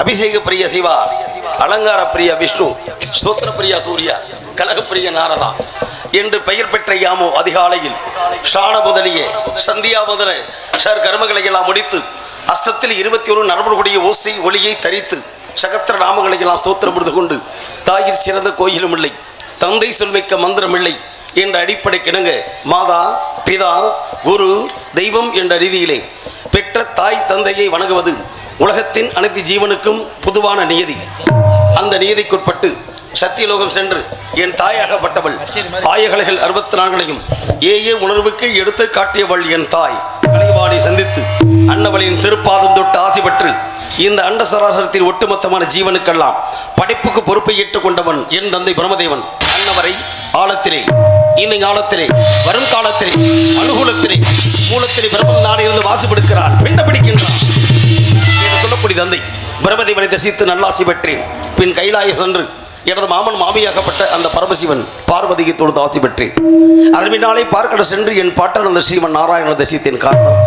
அபிஷேக பிரிய சிவா, அலங்கார பிரிய விஷ்ணு, ஸ்தோத்திர பிரியா சூர்யா, கலக பிரிய நாரதா என்று பெயர் பெற்ற யாமோ அதிகாலையில் ஷான முதலிய சந்தியா முதல ஷர் கர்மங்களை எல்லாம் முடித்து அஸ்தத்தில் 21 நரம்புடைய ஓசை ஒளியை தரித்து சகத்திர நாமங்களை எல்லாம் ஸ்தோத்திரம் முடிந்து கொண்டு தாயிற் சிறந்த கோயிலும் இல்லை, தந்தை சொல்மிக்க மந்திரம் இல்லை என்ற அடிப்படை கிணங்க மாதா பிதா குரு தெய்வம் என்ற ரீதியிலே பெற்ற தாய் தந்தையை வணங்குவது உலகத்தின் அனைத்து ஜீவனுக்கும் பொதுவான நியதி. அந்த நியதிக்குட்பட்டு சத்தியலோகம் சென்று என் தாயாகப்பட்டவள் ஆயகலைகள் 64 ஏ உணர்வுக்கு எடுத்து காட்டியவள் என் தாய் கலைவாணி சந்தித்து அன்னவளின் திருப்பாதம் தொட்டு ஆசி பெற்று இந்த அண்ட சராசரத்தில் ஒட்டுமொத்தமான ஜீவனுக்கெல்லாம் படைப்புக்கு பொறுப்பை ஏற்றுக்கொண்டவன் என் தந்தை பிரம்மதேவன். அன்னவரை ஆழத்திலே இன்னை காலத்திலே வரும் காலத்திலே அனுகூலத்திலே மூலத்திலே பிரம்மன் நாடு இருந்து வாசிப்படுக்கிறான் பிண்ட பிடிக்கின்றான் என்று சொல்லக்கூடிய தந்தை பிரம்மதேவனை தரிசித்து நல்லாசி பெற்றேன். பின் கைலாயம் சென்று எனது மாமன் மாமியாகப்பட்ட அந்த பரமசிவன் பார்வதியை தொழுது ஆசி பெற்றேன். அதன் பின்னாலே பார்க்கட சென்று என் பாட்டன் அந்த ஸ்ரீமன் நாராயண தரிசித்தேன். காரணம்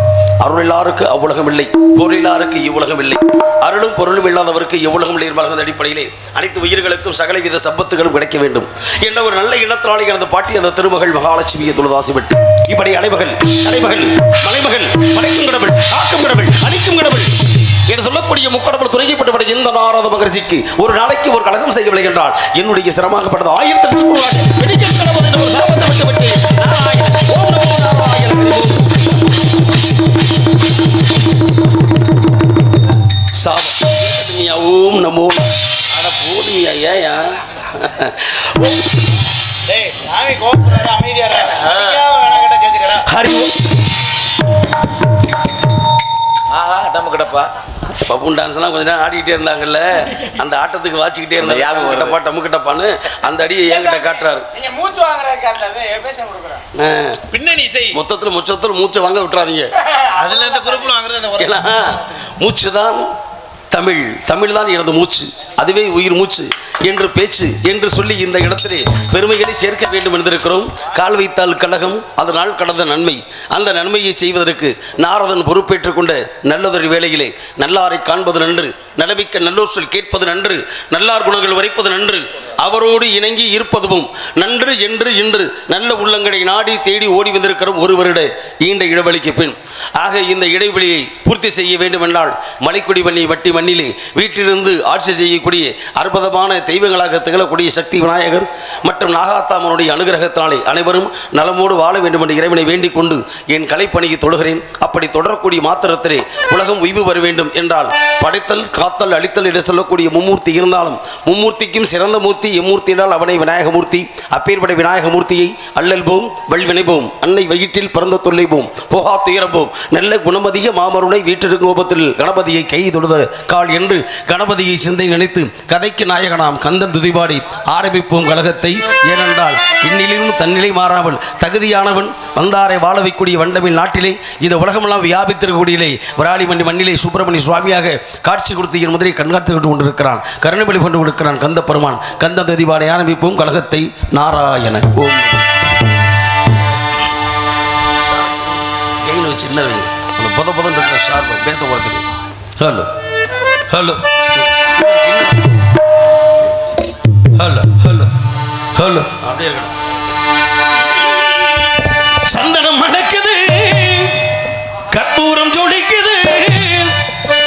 அருளில்லாருக்கு அவ்வுலகம் இல்லை, பொருளில்லாருக்கு இவ்வுலகம் இல்லை, அருளும் பொருளும் இல்லாதவருக்கு எவ்வுலகம் இல்லை என்பதன் அடிப்படையிலே அனைத்து உயிர்களுக்கும் சகலவித சம்பத்துகளும் கிடைக்க வேண்டும் என்ற ஒரு நல்ல இனத்தினாலே எனது பாட்டி அந்த திருமகள் மகாலட்சுமியை தொழுதாசி விட்டு இப்படி அலைமகள் தலைமகள் மலைமகள் மலைக்கும் கடவுள் காக்கும் கடவுள் அழிக்கும் கடவுள் என்று சொல்லக்கூடிய முக்கடவுள் துறைக்கப்பட்டபடி இந்த நாரத மகரிஷிக்கு ஒரு நாளைக்கு ஒரு கலகம் செய்ய விளைகின்றால் என்னுடைய சிரமமாகப்பட்டது 1000 ஓம் நமோ அட போடுங்க ஏயா ஹரி நம்ம கிட்டப்பா பப்புன் டான்ஸ்லாம் கொஞ்ச நேரம் ஆடிக்கிட்டே இருந்தாங்கல்ல, அந்த ஆட்டத்துக்கு வாச்சிக்கிட்டே இருந்தாங்க. யாரும் கிட்டப்பா டம்மு கிட்டப்பான்னு அந்த அடியை என்கிட்ட காட்டுறாரு. பின்னணி இசை மொத்தத்தில் மூச்சை வாங்க விட்டுறாதீங்க. அதுல இந்த குறிப்பு வாங்குறது மூச்சு தான் தமிழ், தமிழ் தான் எனது மூச்சு, அதுவே உயிர் மூச்சு என்று பேச்சு என்று சொல்லி இந்த இடத்திலே பெருமைகளை சேர்க்க வேண்டும் என்றிருக்கிறோம். கால் வைத்தால் கழகம், அதனால் கடந்த நன்மை. அந்த நன்மையை செய்வதற்கு நாரதன் பொறுப்பேற்றுக் கொண்ட நல்லதொரு வேளையிலே நல்லாரை காண்பது நன்று, நலமிக்க நல்லோர் சொல் கேட்பது நன்று, நல்லார் குணங்கள் வரைப்பது நன்று, அவரோடு இணங்கி இருப்பதும் நன்று என்று இன்று நல்ல உள்ளங்களை நாடி தேடி ஓடி வந்திருக்கிற ஒரு வருட நீண்ட இடைவெளிக்கு பின். ஆக இந்த இடைவெளியை பூர்த்தி செய்ய வேண்டும் என்றால் மலைக்குடி பண்ணி வட்டி மண்ணிலே வீட்டிலிருந்து ஆட்சி செய்யக்கூடிய அற்புதமான தெய்வங்களாக திகழக்கூடிய சக்தி விநாயகர் மற்றும் நாகாத்தாமனுடைய அனுகிரகத்தினாலே அனைவரும் நலமோடு வாழ வேண்டும் என்று இறைவனை வேண்டிக் கொண்டு என் கலைப்பணியை தொடுகிறேன். அப்படி தொடரக்கூடிய மாத்திரத்திலே உலகம் உய்வு வர வேண்டும் என்றால் படைத்தல் காத்தல் அழித்தல் என்று சொல்லக்கூடிய மும்மூர்த்தி இருந்தாலும் மும்மூர்த்திக்கும் சிறந்த மூர்த்தி எம்மூர்த்தி என்றால் அவனை விநாயகமூர்த்தி. அப்பேற்பட்ட விநாயகமூர்த்தியை அல்லல்போம் வல்வினைபோம் அன்னை வயிற்றில் பிறந்த தொல்லைபோம் போகா துயரம்போம் நல்ல குணமதிக மாமருனை வீட்டிற்கு கோபத்தில் கணபதியை கை தொழுத கால் என்று கணபதியை சிந்தை நினைத்து கதைக்கு நாயகனாம் கந்தன் துதிபாடி ஆரம்பிப்போம் கழகத்தை. ஏனென்றால் இன்னிலும் தன்னிலை மாறாமல் தகுதியானவன் வந்தாரை வாழ வைக்கூடிய வண்டமிழ் நாட்டிலே இந்த உலகமெல்லாம் வியாபித்திருக்கக்கூடியிலே விராலிமண்டி மண்ணிலே சுப்பிரமணிய சுவாமியாக காட்சி கொடுத்து என் முதலை கண்காட்சி கொண்டிருக்கிறான், கருணை கொண்டு கொடுக்கிறான் கந்த பெருமான். கந்த துதிபாடி ஆரம்பிப்போம் கழகத்தை. நாராயண ஓம். சின்னவை அந்த புதன் இருக்கிற ஷார்ப் பேச போறதுக்கு. Hello hello hello hello hello அப்படியே இருக்கணும். சந்தனம் மணக்குது, கற்பூரம் ஜொலிக்குது,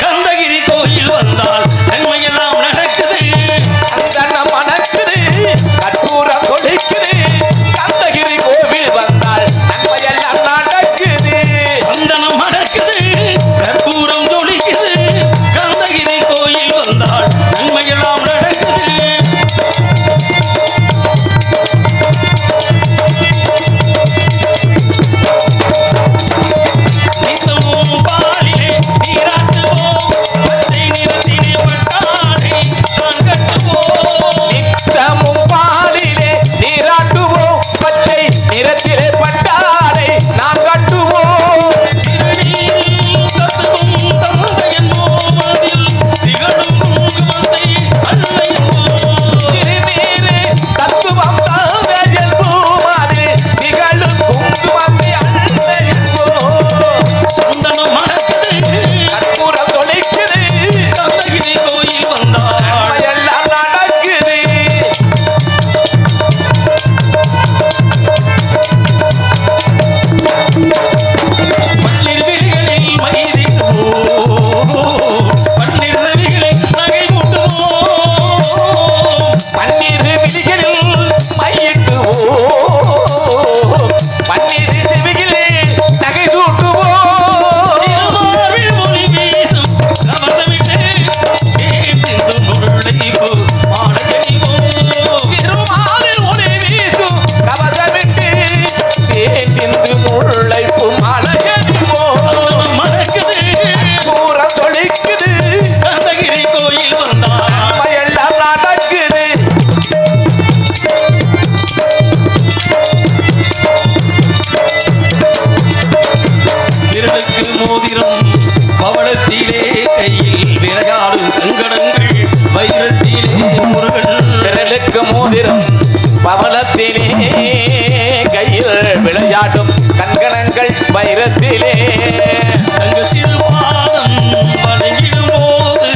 கந்தகிரி கோயில் வந்தால் நன்மையெல்லாம் நடக்குது. சந்தனம் மணக்குது, கற்பூரம் ஜொலிக்குது, கந்தகிரி கோவில் வந்தால் நன்மையெல்லாம் நடக்குது. சந்தனம் மணக்குது, கற்பூரம் ஜொலிக்குது, கந்தகிரி கோயில் வந்தால் நன்மையெல்லாம் நடக்குது. பவளத்திலே கையில் விளையாடும் கண்கணங்கள் வைரத்திலே தங்க திருப்பாதம் வணங்கிடும் போது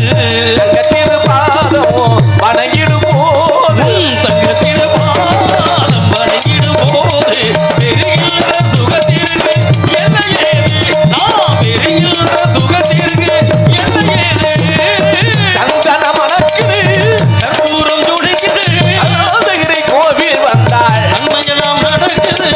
தங்க திருப்பாதம் வணங்கிடும் போது தங்க திருப்பாதம் வணங்கிடும் போது பெருகின்ற சுகத்திற்கு என்ன ஏது நான் பெருகின்ற சுகத்திற்கு என்ன ஏது சந்தன மணக்குது கற்பூரம் ஜொலிக்குது கந்தகிரி கோவில் வந்தாள் நன்மையெல்லாம் நடக்குது.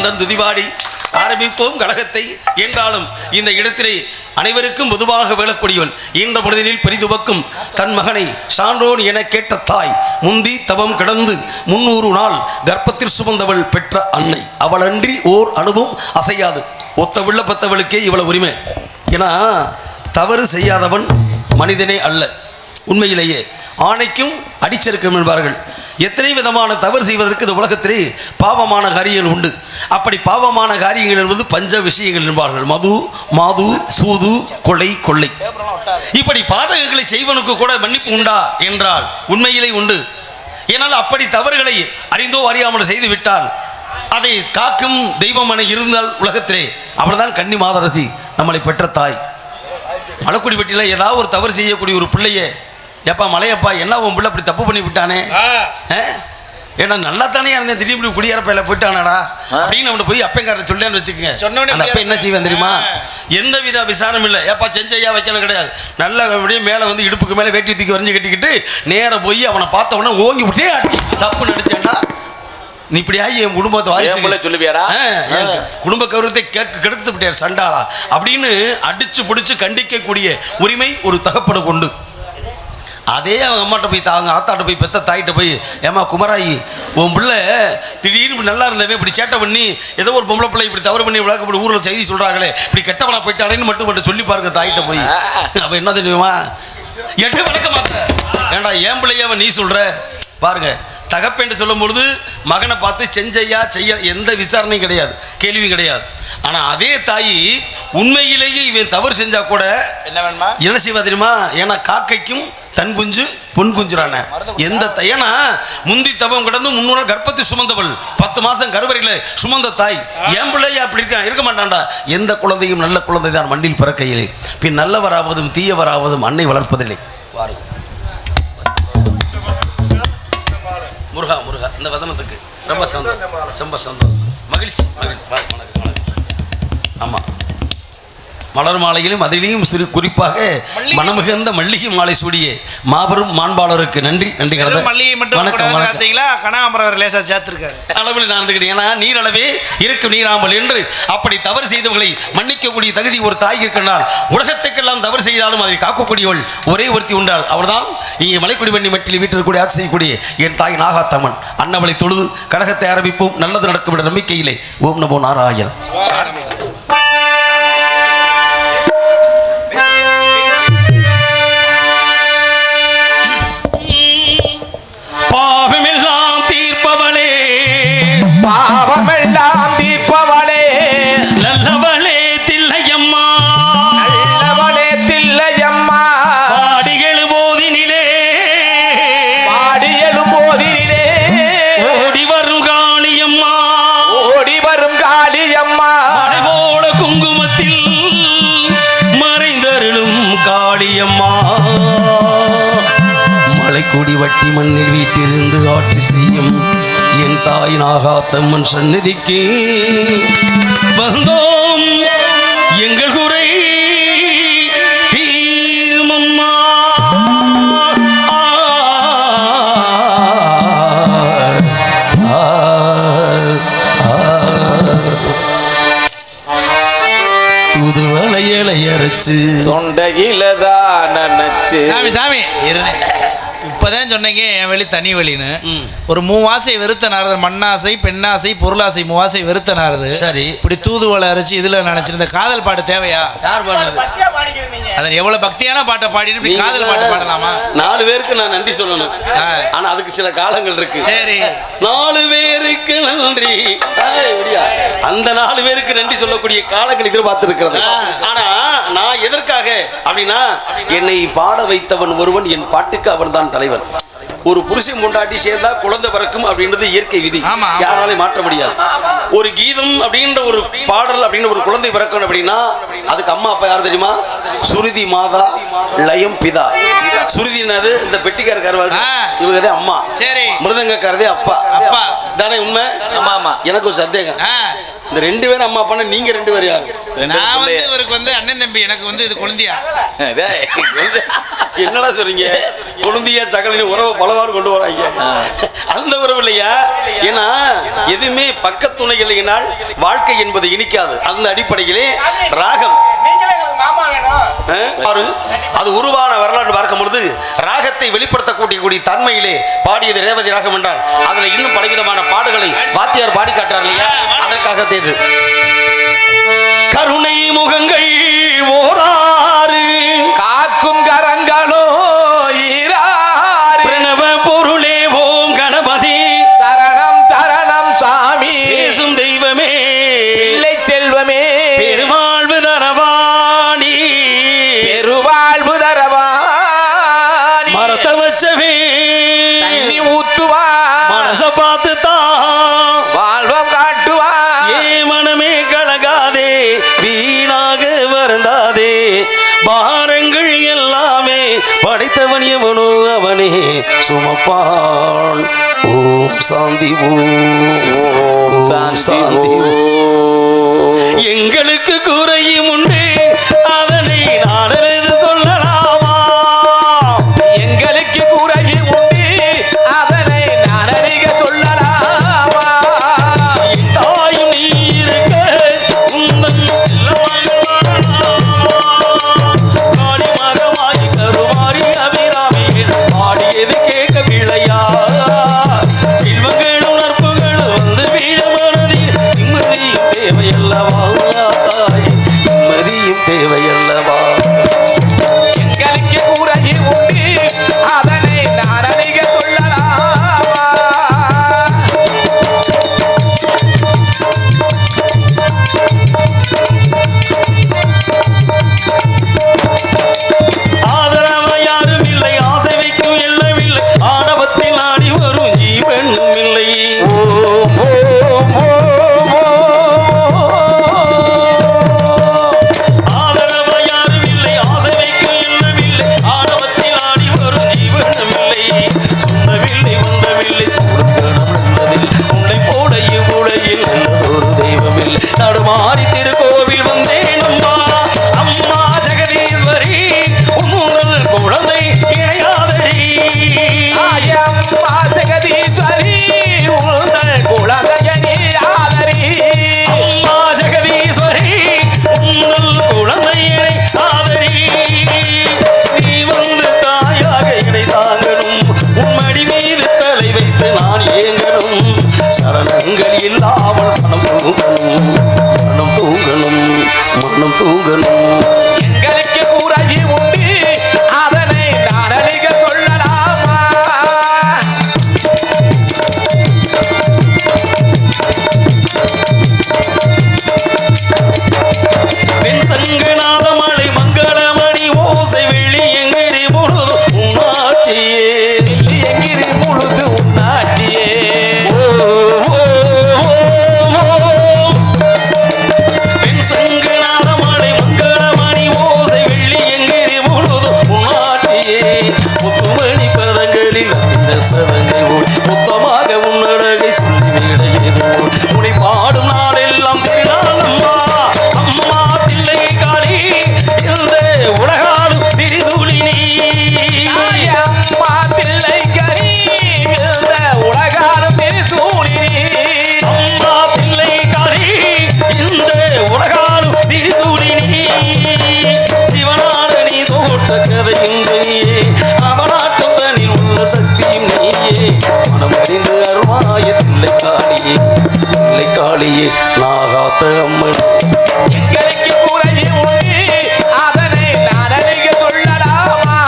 கண்ணன் துதிவாடி ஆரம்பிப்போம் கழகத்தை. என்றாலும் இந்த இடத்திலே அனைவருக்கும் பொதுவாக வேளக்கூடியவள் என்ற பொழுதினில் பெரிதுவக்கும் தன் மகனை சான்றோன் என கேட்ட தாய், முந்தி தவம் கிடந்து 300 நாள் கர்ப்பத்தில் சுமந்தவள் பெற்ற அன்னை. அவளன்றி ஓர் அணுவும் அசையாது. ஒத்த உள்ள பத்தவளுக்கே இவ்வளவு உரிமை. ஏன்னா தவறு செய்யாதவன் மனிதனே அல்ல. உண்மையிலேயே ஆணைக்கும் அடிச்சருக்கும் என்பார்கள். எத்தனை விதமான தவறு செய்வதற்கு இந்த உலகத்திலே பாவமான காரியங்கள் உண்டு. அப்படி பாவமான காரியங்கள் என்பது பஞ்ச விஷயங்கள் என்பார்கள். மது, மாது, சூது, கொலை, கொள்ளை. இப்படி பாதகங்களை செய்வனுக்கு கூட மன்னிப்பு உண்டா என்றால் உண்மையிலே உண்டு. ஏனால் அப்படி தவறுகளை அறிந்தோ அறியாமல் செய்து விட்டால் அதை காக்கும் தெய்வம் என இருந்தால் உலகத்திலே அவள்தான் கன்னி மாதரசி, நம்மளை பெற்ற தாய். மலைக்குடிப்பட்டியில் ஏதாவது ஒரு தவறு செய்யக்கூடிய ஒரு பிள்ளைய, எப்பா மலையப்பா என்ன உன் பிள்ளை அப்படி தப்பு பண்ணி விட்டானே, ஏன்னா நல்லா தானே இருந்தேன் திடீர்னு குடியேறப்பையில போயிட்டானடா அப்படின்னு அவனை போய் அப்பங்காரத்தை சொல்லேன்னு வச்சுக்கோங்க. அந்த அப்ப என்ன செய்வேன் தெரியுமா? எந்த வித விசாரம் இல்லை. ஏப்பா செஞ்சையா வைக்கணும் கிடையாது. நல்ல அப்படியே மேலே வந்து இடுப்புக்கு மேலே வேட்டி தூக்கி வரைஞ்சி கட்டிக்கிட்டு நேராக போய் அவனை பார்த்த உடனே ஓங்கி விட்டே ஆட்டி தப்பு நடிச்சேன்டா, நீ இப்படி ஆகி என் குடும்பத்தை வாரி சொல்லுவியாடா, குடும்ப கௌரவத்தை கெடுத்து விட்டார் சண்டாளா அப்படின்னு அடிச்சு பிடிச்சு கண்டிக்கக்கூடிய உரிமை ஒரு தகப்பனை கொண்டு. அதே அவங்க அம்மாட்ட போய் அவங்க ஆத்தாட்ட போய் பெத்த தாயிட்ட போய், ஏமா குமராயி உன் பிள்ளை திடீர்னு நல்லா இருந்தவே இப்படி சேட்டை பண்ணி ஏதோ ஒரு பொம்பளை பிள்ளை இப்படி தவறு பண்ணி விளக்கப்படி ஊரில் செய்தி சொல்கிறாங்களே இப்படி கெட்டவனா போயிட்டானேன்னு மட்டும் சொல்லி பாருங்க தாயிட்ட போய். அப்போ என்ன தெரியுமா? எட்டு வளர்க்க மாட்டேன் ஏண்டா என் பிள்ளையாவ நீ சொல்கிற பாருங்க. தகப்பென்று சொல்லும் பொழுது மகனை பார்த்து செஞ்சையா செய்ய எந்த விசாரணையும் கிடையாது, கேள்வியும் கிடையாது. ஆனால் அதே தாய் உண்மையிலேயே இவன் தவறு செஞ்சா கூட என்ன வேணுமா என்ன செய்வா தெரியுமா? ஏன்னா காக்கைக்கும் தன் குஞ்சு பொன் குஞ்சுறான எந்த ஏன்னா முந்தி தவம் கிடந்து 300 நாள் கர்ப்பத்தை சுமந்தவள், 10 மாசம் கருவறையில் சுமந்த தாய். என் பிள்ளையா அப்படி இருக்க மாட்டான்டா. எந்த குழந்தையும் நல்ல குழந்தை தான் மண்ணில் பிறக்கையிலே, பின் நல்லவராவதும் தீயவராவதும் அன்னை வளர்ப்பதில்லை. வாருங்கள் முருகா முருகா, இந்த வசனத்துக்கு ரொம்ப சந்தோஷம், ரொம்ப சந்தோஷம், மகிழ்ச்சி மகிழ்ச்சி. வணக்கம் வணக்கம். ஆமாம், மலர் மாலையிலும் அதிலையும் சிறு குறிப்பாக மனமிகுந்த மல்லிகை மாலை சூடிய மாபெரும் மாண்பாளருக்கு நன்றி நன்றி. வணக்கம் அளவில் நான் ஏன்னா நீரளவே இருக்கும் நீராமல் என்று அப்படி தவறு செய்தவர்களை மன்னிக்கக்கூடிய தகுதி ஒரு தாய் இருக்கிறார். உலகத்துக்கெல்லாம் தவறு செய்தாலும் அதை காக்கக்கூடியவள் ஒரே ஒருத்தி உண்டாள். அவர்தான் இங்கே மலைக்குடி வண்டி மட்டில் வீட்டிற்குரிய ஆட்சி செய்யக்கூடிய என் தாய் நாகாத்தம்மன். அன்னவளை தொழுது கழகத்தை ஆரம்பிப்போம். நல்லது நடக்கும் என்ற நம்பிக்கையிலே ஓம் நமோ நாராயணன். பாவமெல்லாம் தீர்ப்பவளே, பாவமெல்லாம் தீர்ப்பவளே, நல்லவளே தில்லையம்மா, நல்லவளே தில்லையம்மா, பாடி எழுபோதினிலே, பாடி எழுபோதினிலே, ஓடி வரும் காளியம்மா, ஓடி வரும் காளியம்மா, மலை போல குங்குமத்தில் மறைந்தருளும் காளியம்மா, மலைக்குடி வட்டி மண்ணில் வீட்டிலிருந்து ஆட்சி செய்யும் என் தாய் நாகாத்தம்மன் சந்நிதிக்கு வந்தோம். எங்கள் குறை தீருமம்மா. தூதுவளையலை அரைச்சு தொண்டையிலதான் நினைச்சு. சாமி சாமி இப்பதான் சொன்னீங்க என் வழி தனி வழின்னு. ஒரு 3 ஆசை வெறுத்த நாரதர், மண்ணாசை, பெண்ணாசை, பொருளாசை 3 ஆசை வெறுத்த நாரது. சரி, இப்படி தூதுவளை அரைச்சு இதுல நினைச்சிருந்த காதல் பாட்டு தேவையா? யார் பாடுறது? அதை எவ்வளவு பக்தியான பாட்டை பாடிட்டு இப்படி காதல் பாட்டு பாடலாமா? 4 பேருக்கு நான் நன்றி சொல்லணும். ஆனா அதுக்கு சில காலங்கள் இருக்கு. சரி, 4 பேருக்கு நன்றி, அந்த 4 பேருக்கு நன்றி சொல்லக்கூடிய காலங்கள் எதிர்பார்த்து இருக்கிறது. ஆனா நான் எதற்காக அப்படின்னா, என்னை பாட வைத்தவன் ஒருவன், என் பாட்டுக்கு அவன் தான் தலைவன். ஒரு புருஷன் பொண்டாட்டி சேர்ந்தா குழந்தை பிறக்கும் அப்படின்றது இயற்கை விதி, யாராலையும் மாற்ற முடியாது. ஒரு கீதம் அப்படின்ற ஒரு பாடல் அப்படின்னு ஒரு குழந்தை பிறக்கணும் அப்படின்னா அதுக்கு அம்மா அப்பா யார் தெரியுமா? சுருதி மாதா, லயம் பிதா. சுருதினது இந்த பெட்டிக்காரக்காரர், இவங்க அம்மா. சரி, மிருதங்கக்காரதே அப்பா. அப்பா தானே உண்மை? ஆமா ஆமா. எனக்கு ஒரு சந்தேகம், இந்த 2 பேரும் அம்மா அப்பா, நீங்க 2 பேர் யாரு? நான் வந்து இவருக்கு வந்து அண்ணன் தம்பி, எனக்கு வந்து இது குழந்தையா? என்னடா சொல்றீங்க? கொழுந்தியா சகலினி உறவு பலவாறு கொண்டு வராங்க. அந்த உறவு இல்லையா? ஏன்னா எதுவுமே பக்கத்துணை இல்லையினால் வாழ்க்கை என்பது இனிக்காது. அந்த அடிப்படையிலே ராகம் அது உருவான வரலாறு பார்க்கும் பொழுது ராகத்தை வெளிப்படுத்தக்கூடிய தன்மையிலே பாடியது ரேவதி ராகம் என்றால் அதுல இன்னும் பலவிதமான பாடுகளை வாத்தியார் பாடி காட்டார் இல்லையா? அதற்காக தேது கருணை முகங்கள் ஓராறு காக்கும் கரங்களோ ஈராறு பிரணவ பொருளே ஓம் கணபதி சரணம் சரணம் சாமி பேசும் தெய்வமே பிள்ளை செல்வமே பெருவாழ்வு தரவாணி பெருவாழ்வு தரவாணி மரத்த வச்சவே தண்ணி ஊத்துவா மனச பார்த்து தான் வாழ்வம் காட்டுவா ஏ மனமே கலகாதே வீணாக வருந்தாதே பாரங்கள் எல்லாமே படைத்தவன் எவனோ அவனே சுமப்பான். ஓம் சாந்தி ஓம் சாந்தி. எங்களுக்கு குறையும் உண்டு அதனை நாடறிந்து சொல்லலாமா? எங்களுக்கு குறையும் உண்டு அதனை நான் அறிக சொல்லலாமா? தாயும் நீ இருக்க உந்தன் காளிமகமாய் கருமாறி அபிராமியில் பாடியது கேட்கவில்லையா? செல்வங்களும் நற்புகளும் வந்து வீழ மனதில் நிம்மதியும் தேவையல்லவா? தாய் நிம்மதியும் தேவையல்லவா? எங்களுக்கு குறையும் உண்டு அதனை நான் அறிக சொல்லலாமா? ஆதரவ யாரும் இல்லை, ஆசை வைக்கும் எல்லாம் இல்லை, ஆணவத்தில் ஆடி வரும் ஜீவனும் இல்லை. ஆதரவ யாரும் இல்லை, ஆசை வைக்கும் எல்லாம் இல்லை, ஆணவத்தில் ஆடி வரும் ஜீவனும் இல்லை. சொந்தவில்லை வந்தவில்லை சூழத்திடம் உள்ளதில் உன்னை போட இவ்வுலகில் நல்லதொரு தெய்வமில்லை. நடுமாறி திருக்கோவில் வந்தேன் அம்மா அம்மா ஜெகதீஸ்வரி உங்கள் குழந்தை இணையாதரி. ஆயம்மா ஜெகதீஸ்வரி உங்கள் குழந்தைய நீராதரி. அம்மா ஜெகதீஸ்வரி உங்கள் குழந்தை இணையாதரி. நீ வந்து தாயாக இடை தாங்கணும், உம்மடி மீது தலை வைத்து நான் ஏங்கணும். சரணங்கள் இல்லாமல் மனம் தூங்கணும், மனம் தூங்கணும், மனம் தூங்கணும். எங்களுக்கு குறையும் உண்டு அதனை நான் அறிக சொல்லலாமா? பெண் சங்கநாத மலை மங்களமணி ஓசை வெளி எங்கிரி முழுது உன்னாட்சியே. எங்கிரி முழுது உன்னாட்டியே. பெண் சங்கநாத மலை மங்களமணி ஓசை வெள்ளி எங்கிரி முழுது உன்னாட்சியே. முத்துமணி பதங்களில் சதங்கை ஓடி மொத்தமாக உன்னழகை சொல்லி வேடையது உனை பாடும் நாளெல்லாம் திருநாள் அம்மா அம்மா பிள்ளை காளி இந்த உலகாலும் திரிசூலினி. ஆயம்மா பிள்ளை கரி இந்த உலகாலும் பெருசூழினி. அம்மா பிள்ளை காளி இந்த உலகாலும் திரிசூலினி. சிவனான நீ தோற்ற கதையும் நீயே, அவனாட்டம் தனில் உள்ள சக்தியும் நீயே. மனம் அறிந்து அருமாய தில்லை காளியே, தில்லை காளியே நாகாத்த அம்மன். எங்களுக்கு குறையும் உண்டு அதனை நான் அறிக சொல்லலாமா?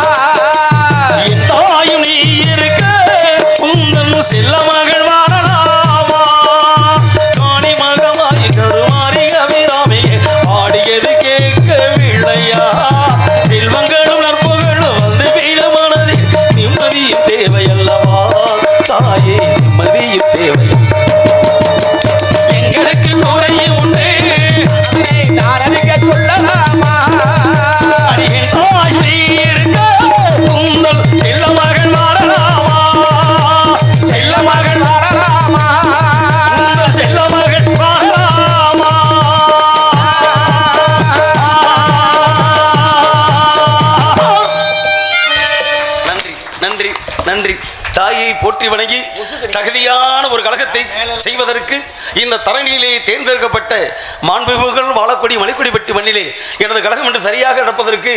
என் தாயும் நீ இருக்க உந்தன் செல்ல மகள் வாழலாமா? காணி மகமாய் கருமாறி அபிராமியே பாடியது கேட்கவில்லையா? செல்வங்களும் நற்புகளும் வந்து வீழ மனதில் நிம்மதியும் தேவையல்லவா? தாயே நிம்மதியும் தேவையல்லவா? எங்களுக்கு குறையும் உண்டு அதனை நான் அறிக தாயை போற்றி வணங்கி தகுதியான ஒரு கழகத்தை செய்வதற்கு இந்த தரணியிலே தேர்ந்தெடுக்கப்பட்ட மாண்புகள் வாழக்கூடிய மலைக்குடிப்பட்டி மண்ணிலே எனது கழகம் என்று சரியாக நடப்பதற்கு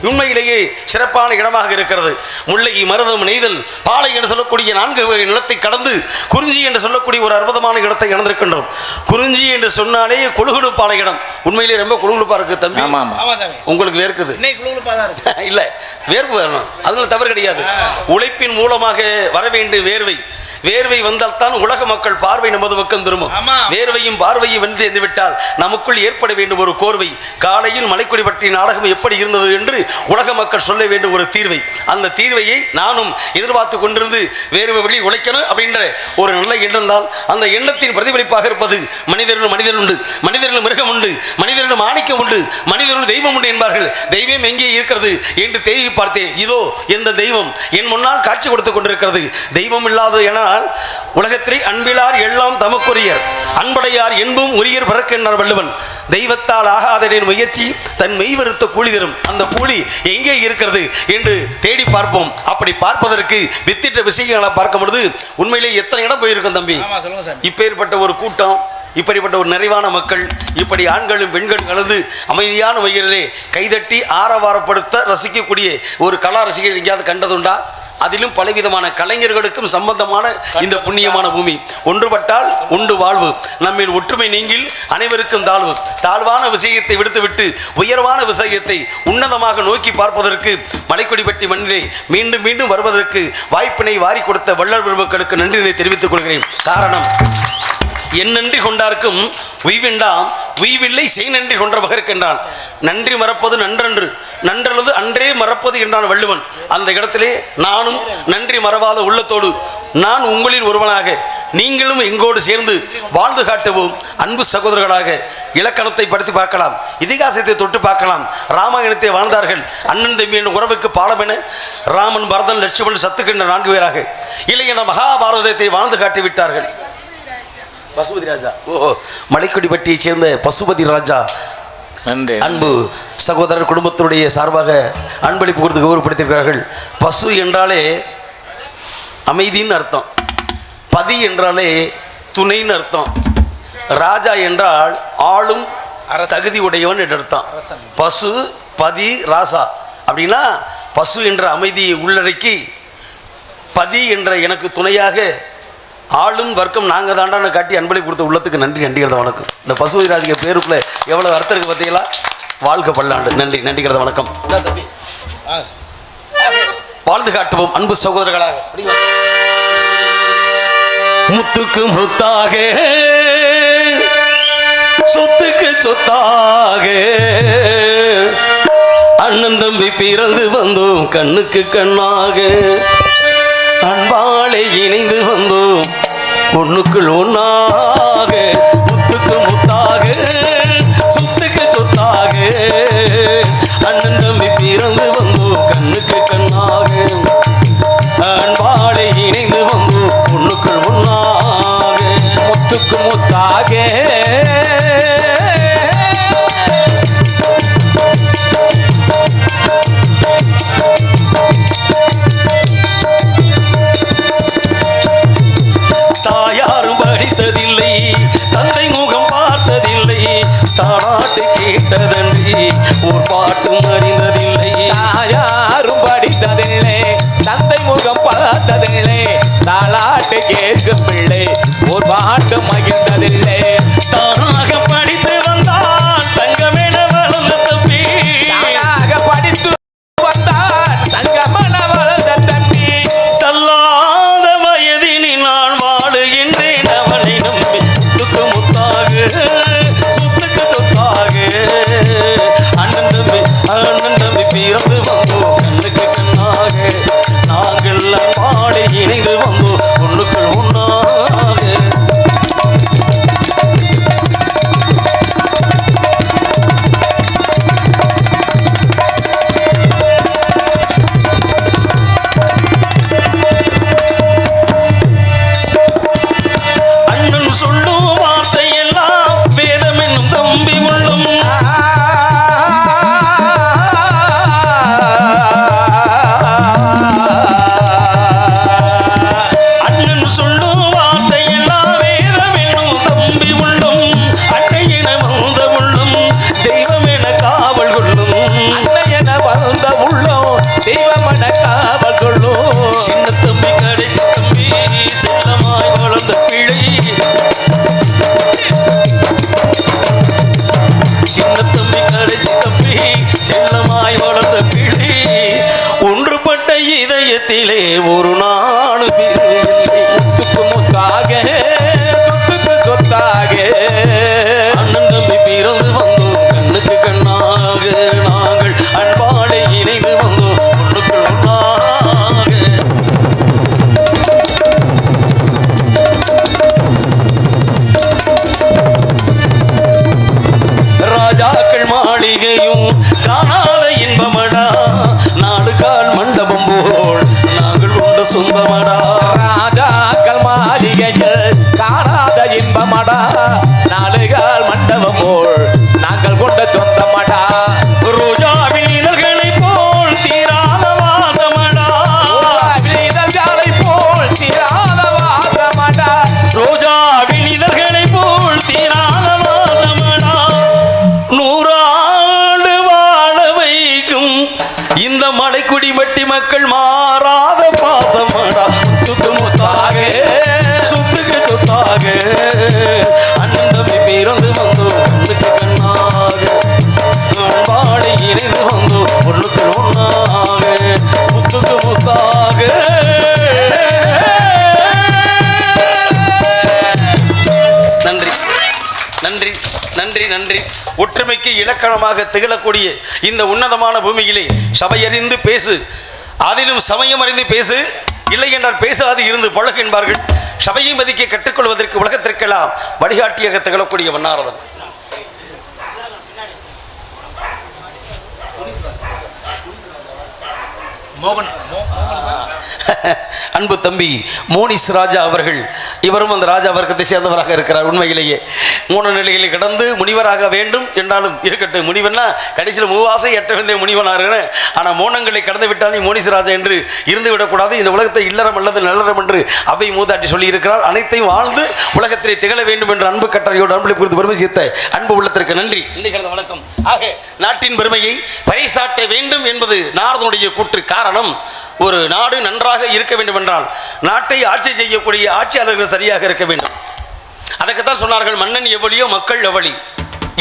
உண்மையிலேயே சிறப்பான இடமாக இருக்கிறது. முல்லை, மருதம், நெய்தல், பாலை என்று சொல்லக்கூடிய 4 வகை நிலத்தை கடந்து குறிஞ்சி என்று சொல்லக்கூடிய ஒரு அற்புதமான இடத்தை இழந்திருக்கின்றோம். குறிஞ்சி என்று சொன்னாலே குழுகுழுப்பான இடம். உண்மையிலே ரொம்ப குழுகுழுப்பா இருக்கு தம்பி. உங்களுக்கு வேர்க்குது இல்ல, வேர்வு வரணும், அதுல தவறு கிடையாது. உழைப்பின் மூலமாக வர வேண்டிய வேர்வை, வேர்வை வந்தால் தான் உலக மக்கள் பார்வை நமது பக்கம் திரும்பும். வேர்வையும் பார்வையும் வென்று விட்டால் நமக்குள் ஏற்பட வேண்டும் ஒரு கோர்வை. காலையில் மலைக்குடிப்பட்டி நாடகம் எப்படி இருந்தது என்று உலக மக்கள் சொல்ல வேண்டும் ஒரு தீர்வை. அந்த தீர்வையை நானும் எதிர்பார்த்து கொண்டிருந்து வேர்வை வழி உழைக்கணும் அப்படின்ற ஒரு நல்ல எண்ணம் தான். அந்த எண்ணத்தின் பிரதிபலிப்பாக இருப்பது மனிதர்களும் மனிதன் உண்டு, மனிதர்களும் மிருகம் உண்டு, மனிதர்களும் மாணிக்கம் உண்டு, மனிதர்களும் தெய்வம் உண்டு என்பார்கள். தெய்வம் எங்கே இருக்கிறது என்று தேடி பார்த்தேன். இதோ எந்த தெய்வம் என் முன்னால் காட்சி கொடுத்துக் கொண்டிருக்கிறது. தெய்வம் இல்லாதது என உலகத்திலே அன்பிலார் எல்லாம் தமக்குரியர், அன்படையார் என்பும் உரியர் பிறக்கின்றார் வள்ளுவன். தெய்வத்தால் ஆகாதனின் முயற்சி தன் மெய் வருத்த கூலி தரும். அந்த கூலி எங்கே இருக்கிறது என்று தேடி பார்ப்போம். அப்படி பார்ப்பதற்கு வித்திட்ட விஷயங்களை பார்க்கும் பொழுது உண்மையிலே எத்தனை இடம் போயிருக்கும் தம்பி. இப்பேற்பட்ட ஒரு கூட்டம், இப்படிப்பட்ட ஒரு நிறைவான மக்கள், இப்படி ஆண்களும் பெண்களும் கலந்து அமைதியான வகையிலே கைதட்டி ஆரவாரப்படுத்த ரசிக்கக்கூடிய ஒரு கலா ரசிகர் எங்கேயாவது கண்டதுண்டா? அதிலும் பலவிதமான கலைஞர்களுக்கும் சம்பந்தமான இந்த புண்ணியமான பூமி. ஒன்றுபட்டால் உண்டு வாழ்வு, நம்மில் ஒற்றுமை நீங்கில் அனைவருக்கும் தாழ்வு. தாழ்வான விஷயத்தை விடுத்துவிட்டு உயர்வான விஷயத்தை உன்னதமாக நோக்கி பார்ப்பதற்கு மலைக்குடிப்பட்டி மண்ணிலே மீண்டும் மீண்டும் வருவதற்கு வாய்ப்பினை வாரி கொடுத்த வள்ளல் பெருமக்களுக்கு நன்றியை தெரிவித்துக் கொள்கிறேன். காரணம், என் நன்றி கொண்டார்க்கும் உய்விண்டாம், உய்வில்லை செய் நன்றி கொன்ற மகருக்கின்றான். நன்றி மறப்பது நன்றன்று, நன்றல்லது அன்றே மறப்பது என்றான் வள்ளுவன். அந்த இடத்திலே நானும் நன்றி மறவாத உள்ளத்தோடு நான் உங்களில் ஒருவனாக நீங்களும் எங்கோடு சேர்ந்து வாழ்ந்து காட்டுவோம். அன்பு சகோதரர்களாக இலக்கணத்தை படுத்தி பார்க்கலாம், இதிகாசத்தை தொட்டு பார்க்கலாம். ராமாயணத்தை வாழ்ந்தார்கள். அண்ணன் தம்பி என்ற உறவுக்கு பாலம் என ராமன், பரதன், லட்சுமணன், சத்துக்கின்ற 4 பேராக. இல்லை என மகாபாரதத்தை வாழ்ந்து காட்டிவிட்டார்கள். பசுபதி ராஜா, ஓஹோ, மலைக்குடிப்பட்டியை சேர்ந்த பசுபதி ராஜா அன்பு சகோதரர் குடும்பத்தினுடைய சார்பாக அன்பளிப்பு கொடுத்து கௌரவப்படுத்தியிருக்கிறார்கள். பசு என்றாலே அமைதின்னு அர்த்தம், பதி என்றாலே துணைன்னு அர்த்தம், ராஜா என்றால் ஆளும் தகுதி உடையவன் என்று அர்த்தம். பசு, பதி, ராசா அப்படின்னா பசு என்ற அமைதியை உள்ளடக்கி பதி என்ற எனக்கு துணையாக ஆளும் வர்க்கம் நாங்கள் தாண்டான காட்டி அன்பளிப்பு கொடுத்த உள்ளத்துக்கு நன்றி. நன்றிகிறத வணக்கம். இந்த பசுபதி ராஜிக பேருக்குள்ள எவ்வளோ அர்த்தம் இருக்குது பார்த்தீங்களா? வாழ்க பல்லாண்டு. நன்றி. நன்றிகிறத வணக்கம். வாழ்ந்து காட்டுவோம் அன்பு சகோதரர்களாக. முத்துக்கு முத்தாக, சொத்துக்கு சொத்தாக, அண்ணன் தம்பி பிறந்து வந்தோம் கண்ணுக்கு கண்ணாக, அன்பாலே இணைந்து வந்தோம் ஒண்ணுக்குள் ஒன்னாக. முத்துக்கு முத்தாக, சொத்துக்கு சொத்தாக, அண்ணன் தம்பி பிறந்து வந்தோம் கண்ணுக்கு கண்ணாக, அன்பாலே இணைந்து வந்தோம் ஒண்ணுக்குள் ஒன்னாக. முத்துக்கு முத்தாக ஒரு பாட்டும் அறிந்ததில்லை, யாரும் படித்ததில்லை, தந்தை முகம் பார்த்ததில்லை, தாளாட்டு கேட்கும் பிள்ளை ஒரு பாட்டும் மகிழ்ந்ததில்லை. தானாக படித்து வந்தால் மண்ணிலே ஒரு நாடு முத்துக்கு முத்தாக சொத்துக்கு சொத்தாக அண்ணன் தம்பி பிறந்து வந்தோம் கண்ணுக்கு கண்ணாக நாங்கள் அன்பாலே இணைந்து வந்தோம் ஒன்றுக்கு ஒன்றாக ராஜாக்கள் மாளிகையும் காணாத இன்பமடா நாடு கால் மண்டபம் போல் நாங்கள் கொண்ட சொந்தமடா ராஜாக்கள் மாளிகையில் காணாத இன்பமடா நாடுகால் மண்டபம் போல் நாங்கள் கொண்ட சொந்தமடா ரோஜாவில் இதழ்களை போல் தீராத வாசமடா இதழ்களை போல் தீராத வாசமடா ரோஜாவில் இதழ்களை போல் தீராத வாசமடா நூறாண்டு வாழ வைக்கும் இந்த மலைக்குடி மட்டி மக்கள் மாறாத பாசமடா சுத்து முத்தாக சுத்துக்கு சொத்தாக அண்ணன் தம்பி பிறந்து வந்தோம் கண்ணுக்கு கண்ணாக அன்பாடி இணைந்து வந்தோம் ஒன்றுக்கு ஒன்றாக முத்துக்கு முத்தாக நன்றி நன்றி நன்றி நன்றி ஒற்றுமைக்கு இலக்கணமாக திகழக்கூடிய இந்த உன்னதமான பூமியிலே சபையறிந்து பேசு அதிலும் சமயம் அறிந்து பேசு இல்லை என்றால் பேசாது இருந்து பழகு என்பார்கள் சபையை மதிக்க கற்றுக்கொள்வதற்கு உலகத்திற்கெல்லாம் வழிகாட்டியாக திகழக்கூடிய வண்ணாரதன் மோகன் அன்பு தம்பி மோனிஸ் ராஜா அவர்கள் இவரும் அந்த ராஜா வர்க்கத்தை சேர்ந்தவராக இருக்கிறார். உண்மையிலேயே மூணு நிலைகளை கடந்து முனிவராக வேண்டும் என்றாலும் இருக்கட்டும். முனிவன்னா கடைசியில் மூவாசை எட்ட வந்தே முனிவனாருன்னு. ஆனால் மோனங்களை கடந்து விட்டாலும் மோனிஸ் ராஜா என்று இருந்து விடக்கூடாது. இந்த உலகத்தை இல்லறம் அல்லது நல்லறம் என்று அவை மூதாட்டி சொல்லியிருக்கிறார். அனைத்தையும் வாழ்ந்து உலகத்திலே திகழ வேண்டும் என்ற அன்பு கட்டளையோடு அன்பளை குறித்து பெருமை சேர்த்த அன்பு உள்ளத்திற்கு நன்றி. இன்றைக்கு வணக்கம். ஆக நாட்டின் பெருமையை பறைசாட்ட வேண்டும் என்பது நாரதனுடைய கூற்று. காரணம், ஒரு நாடு நன்றாக இருக்க வேண்டும் என்றால் நாட்டை ஆட்சி செய்யக்கூடிய ஆட்சியாளர்கள் சரியாக இருக்க வேண்டும். அதற்குத்தான் சொன்னார்கள், மன்னன் எவ்வளியோ மக்கள் எவ்வளி.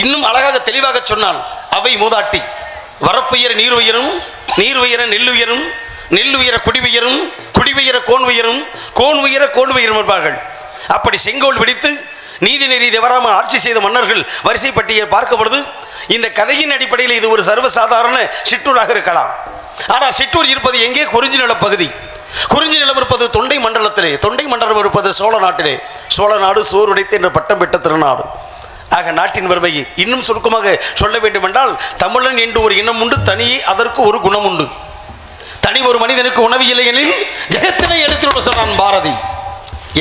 இன்னும் அழகாக தெளிவாக சொன்னால், அவை மூதாட்டி வரப்புயர நீர் உயரும், நீர் உயர நெல் உயரும், நெல் உயர குடி உயரும், குடி உயர கோன் உயரும், கோன் உயர கோன் உயரும் என்பார்கள். அப்படி செங்கோல் பிடித்து நீதி நெறி தவறாமல் ஆட்சி செய்த மன்னர்கள் வரிசை பட்டியலை பார்க்கும் பொழுது இந்த கதையின் அடிப்படையில் இது ஒரு சர்வசாதாரண சிற்றூராக இருக்கலாம். ஆனால் சிற்றூர் இருப்பது எங்கே? குறிஞ்சி நில பகுதி. குறிஞ்சி நிலம் இருப்பது தொண்டை மண்டலத்திலே, தொண்டை மண்டலம் இருப்பது சோழ நாட்டிலே. சோழ நாடு சோறு உடைத்து என்ற பட்டம் பெற்ற திருநாடு. ஆக நாட்டின் வறுமையை இன்னும் சுருக்கமாக சொல்ல வேண்டும் என்றால், தமிழன் என்று ஒரு இனம் உண்டு, தனியே அதற்கு ஒரு குணம் உண்டு. தனி ஒரு மனிதனுக்கு உணவு இல்லை எனில் ஜெகத்தினை எடுத்துள்ள சொன்னான் பாரதி.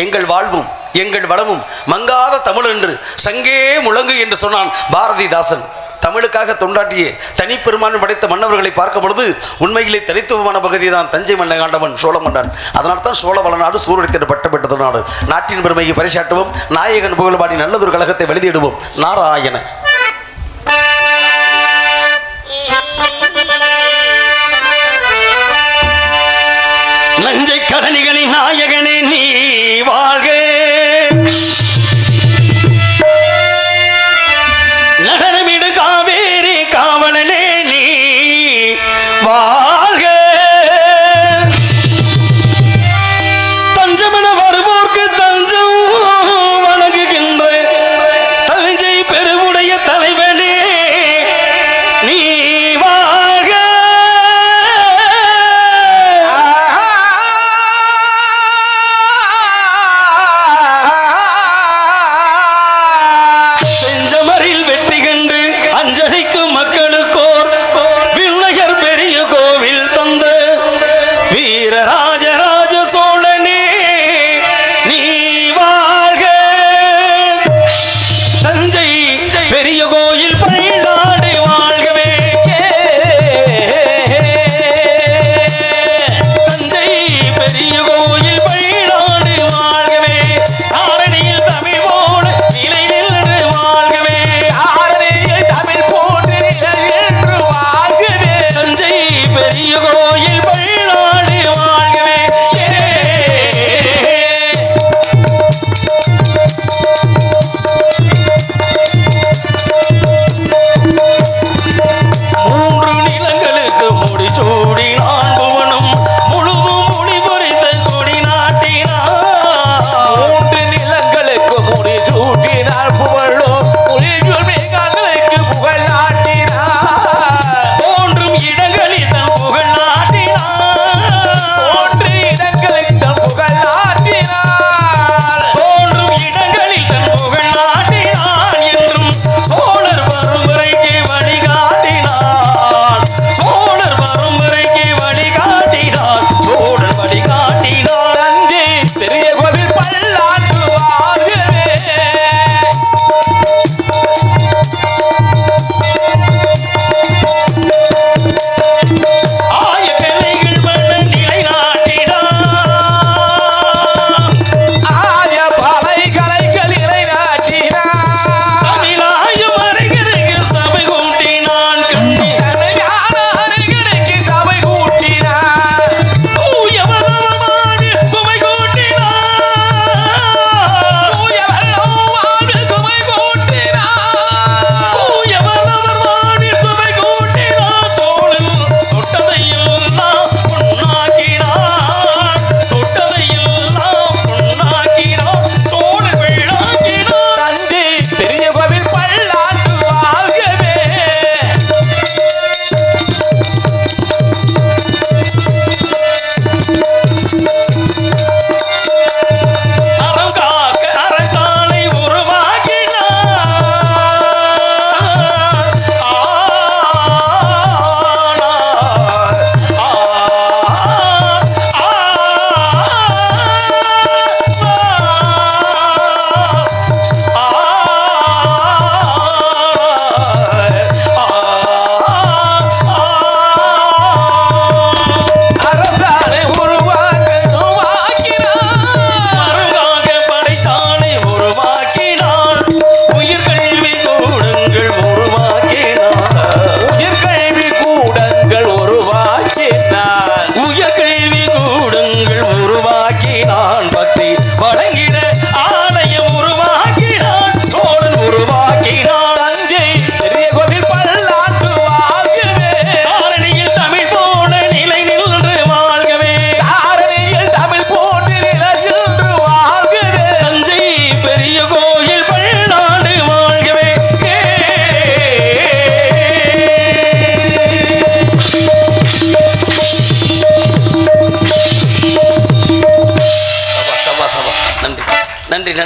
எங்கள் வாழ்வும் எங்கள் வளமும் மங்காத தமிழ் என்று சங்கே முழங்கு என்று சொன்னான் பாரதிதாசன். தமிழுக்காக தொண்டாட்டிய தனிப்பெருமான் படைத்த மன்னவர்களை பார்க்கும் பொழுது உண்மையிலே தனித்துவமான பகுதி தான் தஞ்சை மன்னன் ஆண்டவன் சோழ மன்னன். அதனால்தான் சோழ வளநாடு சூரடித்த பட்டம் பெற்ற நாடு. நாட்டின் பெருமையை பரிசாட்டுவோம், நாயகன் புகழ்பாடி நல்லதொரு கழகத்தை வெளியிடுவோம். நாராயண நஞ்சை கடனிகளின் நாயகனே நீ வாழ்க, நடனமிடு காவேரி காவலனே நீ வாழ்க, தஞ்சமென வருவோர்க்கு தஞ்சம் வணங்குகின்ற தஞ்சை பெருவுடைய தலைவனே நீ வாழ்க. செஞ்சமரில் வெற்றி கண்டு அஞ்சலிக்கு மக்களுக்கோர் விண்ணகர் பெரிய கோவில் தந்த வீரராஜராஜ சோழனே நீ வாழ்க, தஞ்சை பெரிய கோயில் பயிலாடு வாழ்கவே, தஞ்சை பெரிய கோயில் பயிலாடு வாழ்கவே, ஆரணியில் தமிழ் போடு நிலை நின்று வாழ்கவே, ஆரணியில் தமிழ் போன்று நின்று வாழ்கவே, தஞ்சை பெரிய கோயில் பயிலாடு வாழ்கவே.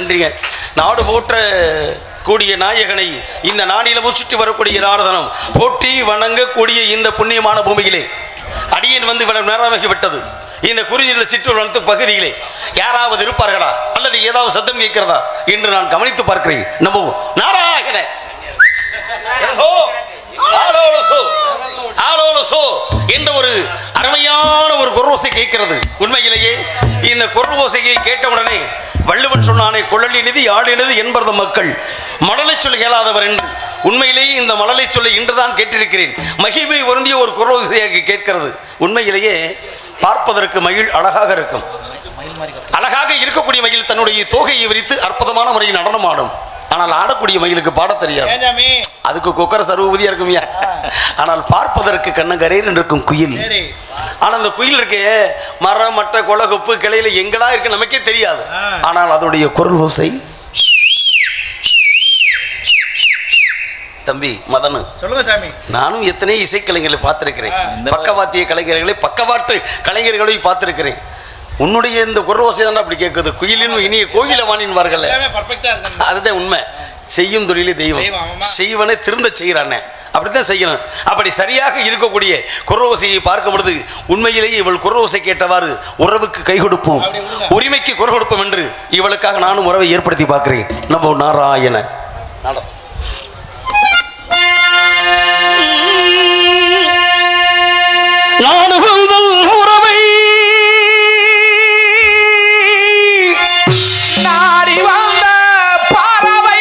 நன்றிங்க. நாடு போற்ற கூடிய நாயகனை இந்த நாடில சுற்றி வரக்கூடிய நாரதனம் போற்றி வணங்கக்கூடிய இந்த புண்ணியமான பூமியிலே அடியன் வந்து இவ்வளவு நேரமாகி விட்டது. இந்த குறிஞ்சில சிற்றூர் வளர்த்து பகுதியிலே யாராவது இருப்பார்களா அல்லது ஏதாவது சத்தம் கேட்கிறதா என்று நான் கவனித்து பார்க்கிறேன். நம்ம நாராயண என்ற ஒரு அருமையான ஒரு குரலோசை கேட்கிறது. உண்மையிலேயே இந்த குரலோசையை கேட்டவுடனே வள்ளுவன் சொன்னானே கொள்ளலினிது யாழினிது என்பது மக்கள் மழலை சொல்ல இயலாதவர் என்று. உண்மையிலேயே இந்த மழலை சொல்லை இன்றுதான் கேட்டிருக்கிறேன். மகிமை வருந்திய ஒரு குரலோசையாக கேட்கிறது. உண்மையிலேயே பார்ப்பதற்கு மயில் அழகாக இருக்கும். அழகாக இருக்கக்கூடிய மயில் தன்னுடைய தோகையை விரித்து அற்புதமான முறையில் நடனம் ஆடும். ஆனால் ஆடக்கூடிய மயிலுக்கு பாட தெரியாது. அதுக்கு கொக்கர சர்வபதியா இருக்குமியா. ஆனால் பார்ப்பதற்கு கண்ணங்கரேர் இருக்கும் குயில். ஆனால் அந்த குயில் இருக்கே மரம் மட்ட கொலை கொப்பு கிளையில எங்கடா இருக்கு நமக்கே தெரியாது. ஆனால் அதனுடைய குரல் ஓசை தம்பி மதனு சொல்லுங்க சாமி. நானும் எத்தனை இசைக்கலைஞர்களை பார்த்திருக்கிறேன். பக்கவாத்திய கலைஞர்களை பக்கவாட்டு கலைஞர்களை பார்த்திருக்கிறேன். உன்னுடைய இந்த குரலோசை தான் அப்படி கேட்குது. குயிலின் இனிய கோகிலவானின்வார்கள். அதுதான் உண்மை. செய்யும் தொழிலே தெய்வம். செய்வனை திருந்த செய்கிறானே அப்படித்தான் செய்யணும். அப்படி சரியாக இருக்கக்கூடிய குரலோசையை பார்க்கும் பொழுது உண்மையிலேயே இவள் குரலோசை கேட்டவாறு உறவுக்கு கை கொடுப்போம், உரிமைக்கு குரல் கொடுப்போம் என்று இவளுக்காக நானும் உறவை ஏற்படுத்தி பார்க்கிறேன். நம்ம நாராயண உறவை நாடி வந்த பறவை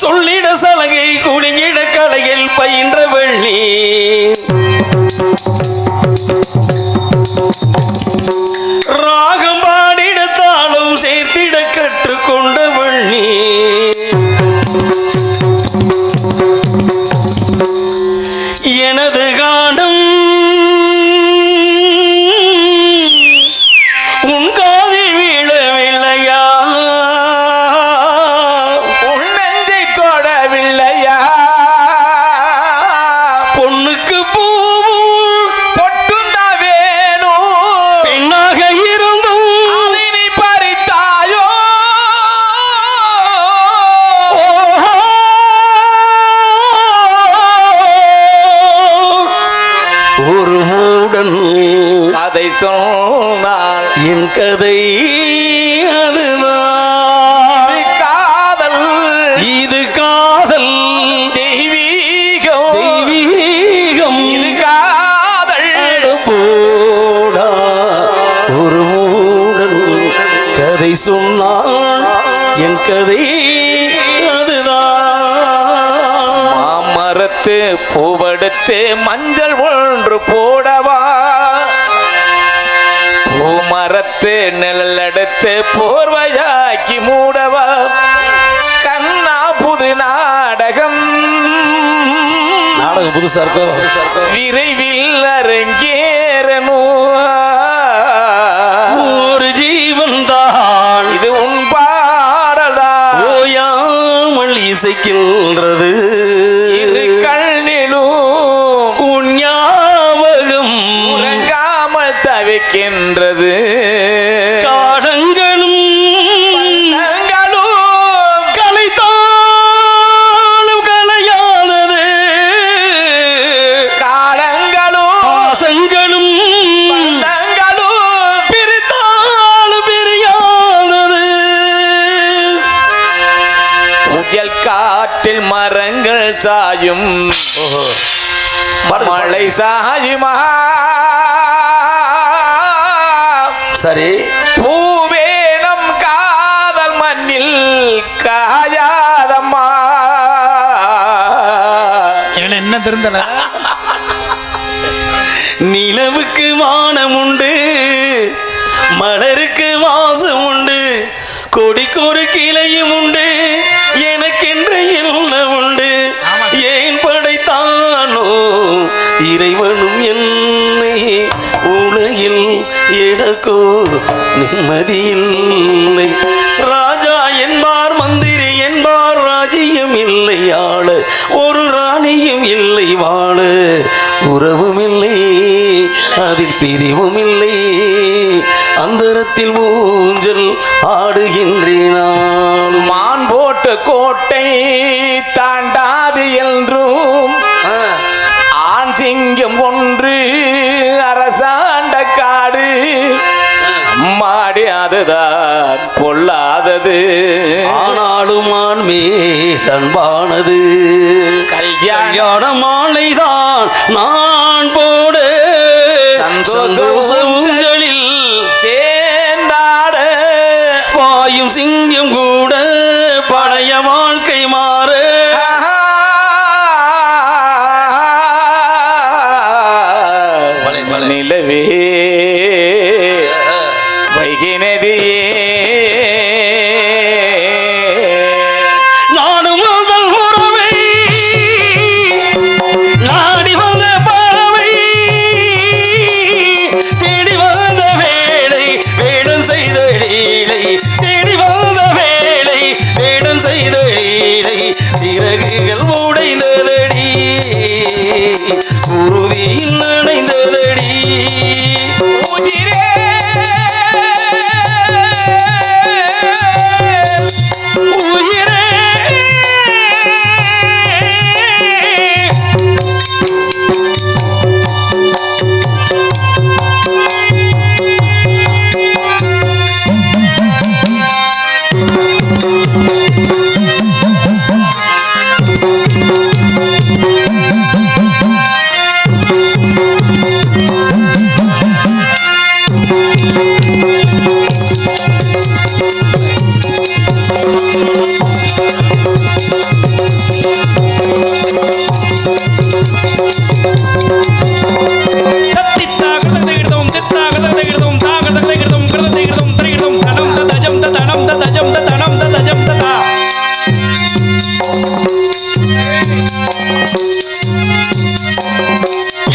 சொல்லிட சலகை குடிங்கிட கலையில் பயின்ற வெள்ளி ராகம் பாடிடத்தாலும் சேர்த்திட கற்றுக்கொண்ட வெள்ளி எனது காடம் உன் காதில் வீழவில்லையா, உன் நெஞ்சை தொடவில்லையா, பொண்ணுக்கு பூவும் பொட்டுந்தா வேணும் பெண்ணாக இருந்தும் அதை நீ பறித்தாயோ, ஒரு மூடன் கதை சொன்னால் என் கதை அதுதான். இது காதல், இது காதல் தெய்வீகம், தெய்வீகம் இது காதல். போடா ஒரு மூடன் கதை சொன்னான் என் கதை அதுதான். மாமரத்து பூவெடுத்து மஞ்சள் ஒன்று போடவா, பூமரத்து நிழல் எடுத்து போர்வையாக்கி மூடவா, கண்ணா புது நாடகம் நாடகம் புதுசா இருக்கோ, விரைவில் அரங்கேறணும். ஒரு ஜீவன் தான் இது உன் பாடலா, ஓயாமல் இசைக்கின்றது இரு கண்ணிலும் உன் ஞாபகம் உறங்காமல் தவிக்கின்றது. காடங்களும் நாங்களும் கலைத்தாலும் கலையானது, காலங்களும் பாசங்களும் நாங்களும் பிரித்தாலும் பிரியானது. புயல் காட்டில் மரங்கள் சாயும், மழை சாயுமா, சரி பூவே நம் காதல் மண்ணில் காயாதம்மா. இன்னும் திருந்தல. நிலவுக்கு வானம் உண்டு, மலருக்கு வாசம் உண்டு, கொடிக்கொரு கிளையும் உண்டு, எனக்கென்ற எல்லாம் உண்டு. ஏன் படைத்தானோ இறைவனும் என்னை, உலகில் எனக்கோ நிம்மதியில்லை. ராஜா என்பார், மந்திரி என்பார், ராஜ்யம் இல்லை ஆள, ஒரு ராணியும் இல்லை வாழ, உறவும் இல்லை அதில் பிரிவும் இல்லை, அந்தரத்தில் ஊஞ்சல் ஆடுகின்றேன். மான் போட்ட கோட்டை தாண்டாது என்றும் ஆண் சிங்கம் ஒன்று அரசாண்ட காடு, அம்மாடி அதுதான் பொல்லாதது, ஆனாலும் ஆண் மேல் அன்பானது. கல்யாண மாலைதான் நான் போட சந்தோஷ ஊஞ்சலில் சேர்ந்தாட, பாயும் சிங்கம் கூட பழைய வாழ்க்கை மாற. நிலவே வைகை நதியே, நானும் முதல் உறவை நாடி வந்த பறவை, தேடி வந்த வேளை வேடம் செய்த லீலை, தேடி வந்த வேளை வேடம் செய்த லீலை, சிறகுகள் உடைந்ததடி, குருவியில் நனைந்ததடி. உயிரே உயிரே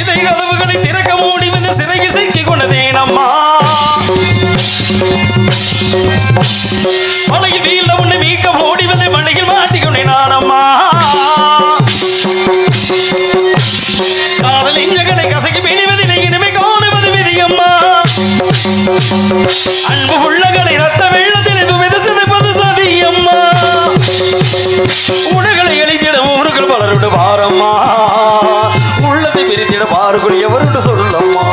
இதை கதவுகளை திறக்க முடிவென்று சிறையில் சிக்கிக் கொண்டதேனம்மா. மலையில் வீழ்ந்த உன்னை மீட்க ஓடிவதை மலையில் மாட்டிக்கொண்டேன் நானம்மா. காதல் இஞ்சகனை கசக்கி பிடிவதில்லை, இனிமே காணுவது விதியம்மா. அன்பு உள்ளகளை ரத்த வெள்ளத்தில் விதச்சது சதியம்மா. உலகளை எளிதிட ஊர்கள் பலருடைய பாரம்மா, உள்ளத்தை பிரித்திட பாருக்குள் எவருடைய சொல்லம்மா.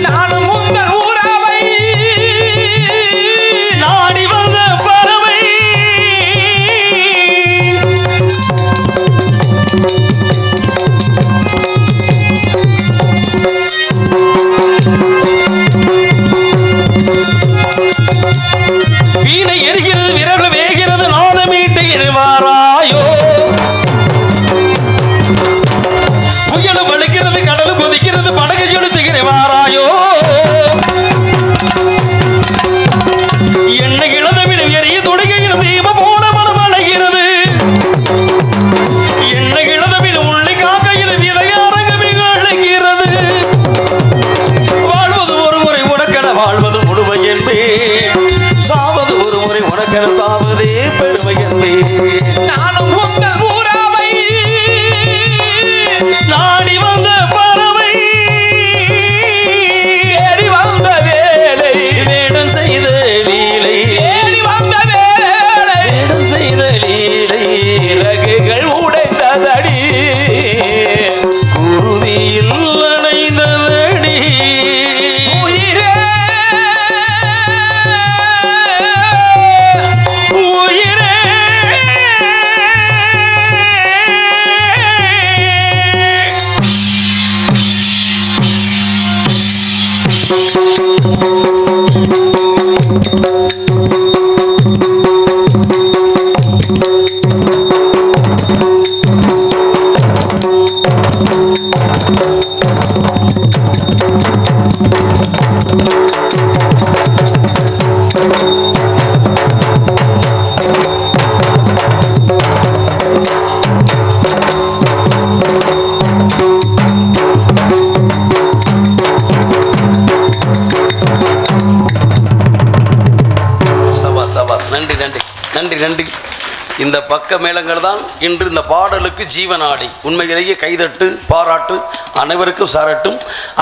நானும் உங்கள் ஊராவை நாடி வந்த பறவை, வீணை எரிகிறது, விரல் வேகிறது, நாதமீட்டு இருவாராயோ. புயலும் வலிக்கிறது, கடலும் கொதிக்கிறது, படகு செலுத்துகிறவாராயோ. என்ன இழந்தவிடும் எரிய தொடுகையில் தீப போல மனம் அலைகிறது. என்ன இழந்தவிடும் உள்ளே காக்கையில் விதையாரங்கமே அழைக்கிறது. வாழ்வது ஒரு முறை உனக்கென வாழ்வது முழுமை என்பேன், சாவது ஒரு முறை உனக்கென சாவதே பெருமை என்பேன். நானும் உங்கள் ஊராவை நாடி வந்த பறவை, ஏறி வந்த வேலை வேடம் செய்த லீலை, ஏறி வந்த வேலை வேடம் செய்த லீலை, இறகுகள் உடைந்ததடி, குருவியில் அணைந்ததடி. உயிரே உயிரே நன்றி நன்றி. இந்த பக்க மேளங்கள் தான் இன்று இந்த பாடலுக்கு ஜீவனாடி. உண்மையிலேயே கைதட்டு பாராட்டு அனைவருக்கும் சாரட்டும்.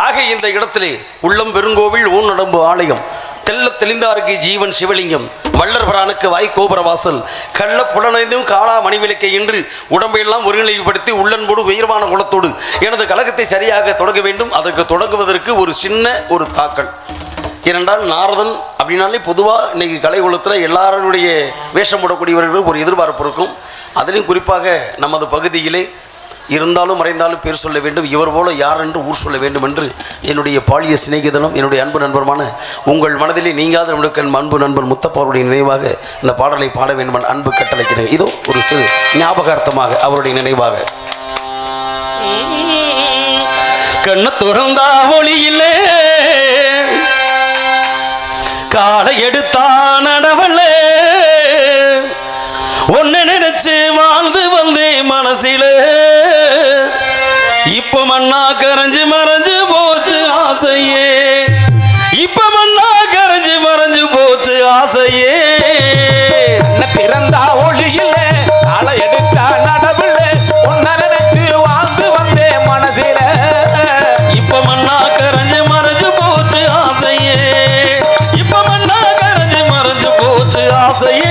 ஆக இந்த இடத்திலே உள்ளம் பெருங்கோவில் ஊனடம்பு ஆலயம், தெல்ல தெளிந்தாருக்கு ஜீவன் சிவலிங்கம், வள்ளற்பரானுக்கு வாய்கோபுர வாசல், கள்ள புலனைந்தும் காளா மணிவிளக்கை என்று உடம்பையெல்லாம் ஒருநிலைப்படுத்தி உள்ளன்போடு உயர்வான குலத்தோடு எனது கழகத்தை சரியாக தொடங்க வேண்டும். அதற்கு தொடங்குவதற்கு ஒரு சின்ன ஒரு தாக்கல். ஏனென்றால் நாரதன் அப்படின்னாலே பொதுவாக இன்றைக்கி கலை குலத்தில் எல்லாருடைய வேஷம் போடக்கூடியவர்களுக்கு ஒரு எதிர்பார்ப்பு இருக்கும். அதிலையும் குறிப்பாக நமது பகுதியிலே இருந்தாலும் மறைந்தாலும் பேர் சொல்ல வேண்டும், இவர் போல யார் என்று ஊர் சொல்ல வேண்டும் என்று என்னுடைய பாலிய சிநேகிதனும் என்னுடைய அன்பு நண்பருமான உங்கள் மனதிலே நீங்காத நம்மளுக்கு அன்பு நண்பர் முத்தப்பாவுடைய நினைவாக இந்த பாடலை பாட வேண்டும் என்ற அன்பு கட்டளைக்கிறேன். இதோ ஒரு சிறு ஞாபகார்த்தமாக அவருடைய நினைவாக. கண்ண துறந்தா ஒளியிலே காலை எடுத்தா நடவல்லே, ஒன்னு நினைச்சு வாழ்ந்து வந்தேன் மனசில, இப்ப மண்ணா கரைஞ்சு மறைஞ்சு போச்சு ஆசையே, இப்ப மண்ணா கரைஞ்சு மறைஞ்சு போச்சு ஆசையே. பிறந்தா ஒளியில காலை எடுத்தா நடவுல, ஒன்ன நினைச்சு வாழ்ந்து வந்தேன் மனசில, இப்ப மண்ணா கரைஞ்சு மறைஞ்சு போச்சு ஆசையே, இப்ப மண்ணா கரைஞ்சு மறைஞ்சு போச்சு ஆசையே.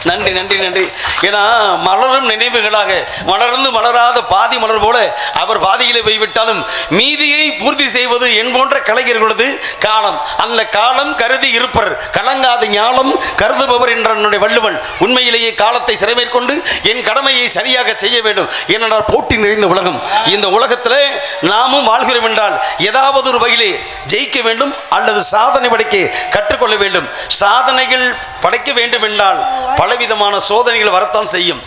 நன்றி நன்றி நன்றி. ஏன்னா மலரும் நினைவுகளாக மலர்ந்து மலராத பாதி மலர் போல அவர் பாதியிலே போய்விட்டாலும் மீதியை பூர்த்தி செய்வது என் போன்ற கலைஞர்களது காலம். அந்த காலம் கருதி இருப்பர் கலங்காத ஞானம் கருதுபவர் என்ற என்னுடைய வள்ளுவன். உண்மையிலேயே காலத்தை சிறைமேற்கொண்டு என் கடமையை சரியாக செய்ய வேண்டும். ஏனென்றால் போட்டி நிறைந்த உலகம். இந்த உலகத்தில் நாமும் வாழ்கிறோம் என்றால் ஏதாவது ஒரு வகையிலே ஜெயிக்க வேண்டும் அல்லது சாதனை படைக்க கற்றுக்கொள்ள வேண்டும். சாதனைகள் படைக்க வேண்டும் என்றால் பலவிதமான சோதனைகள் வரத்தான் செய்யும்.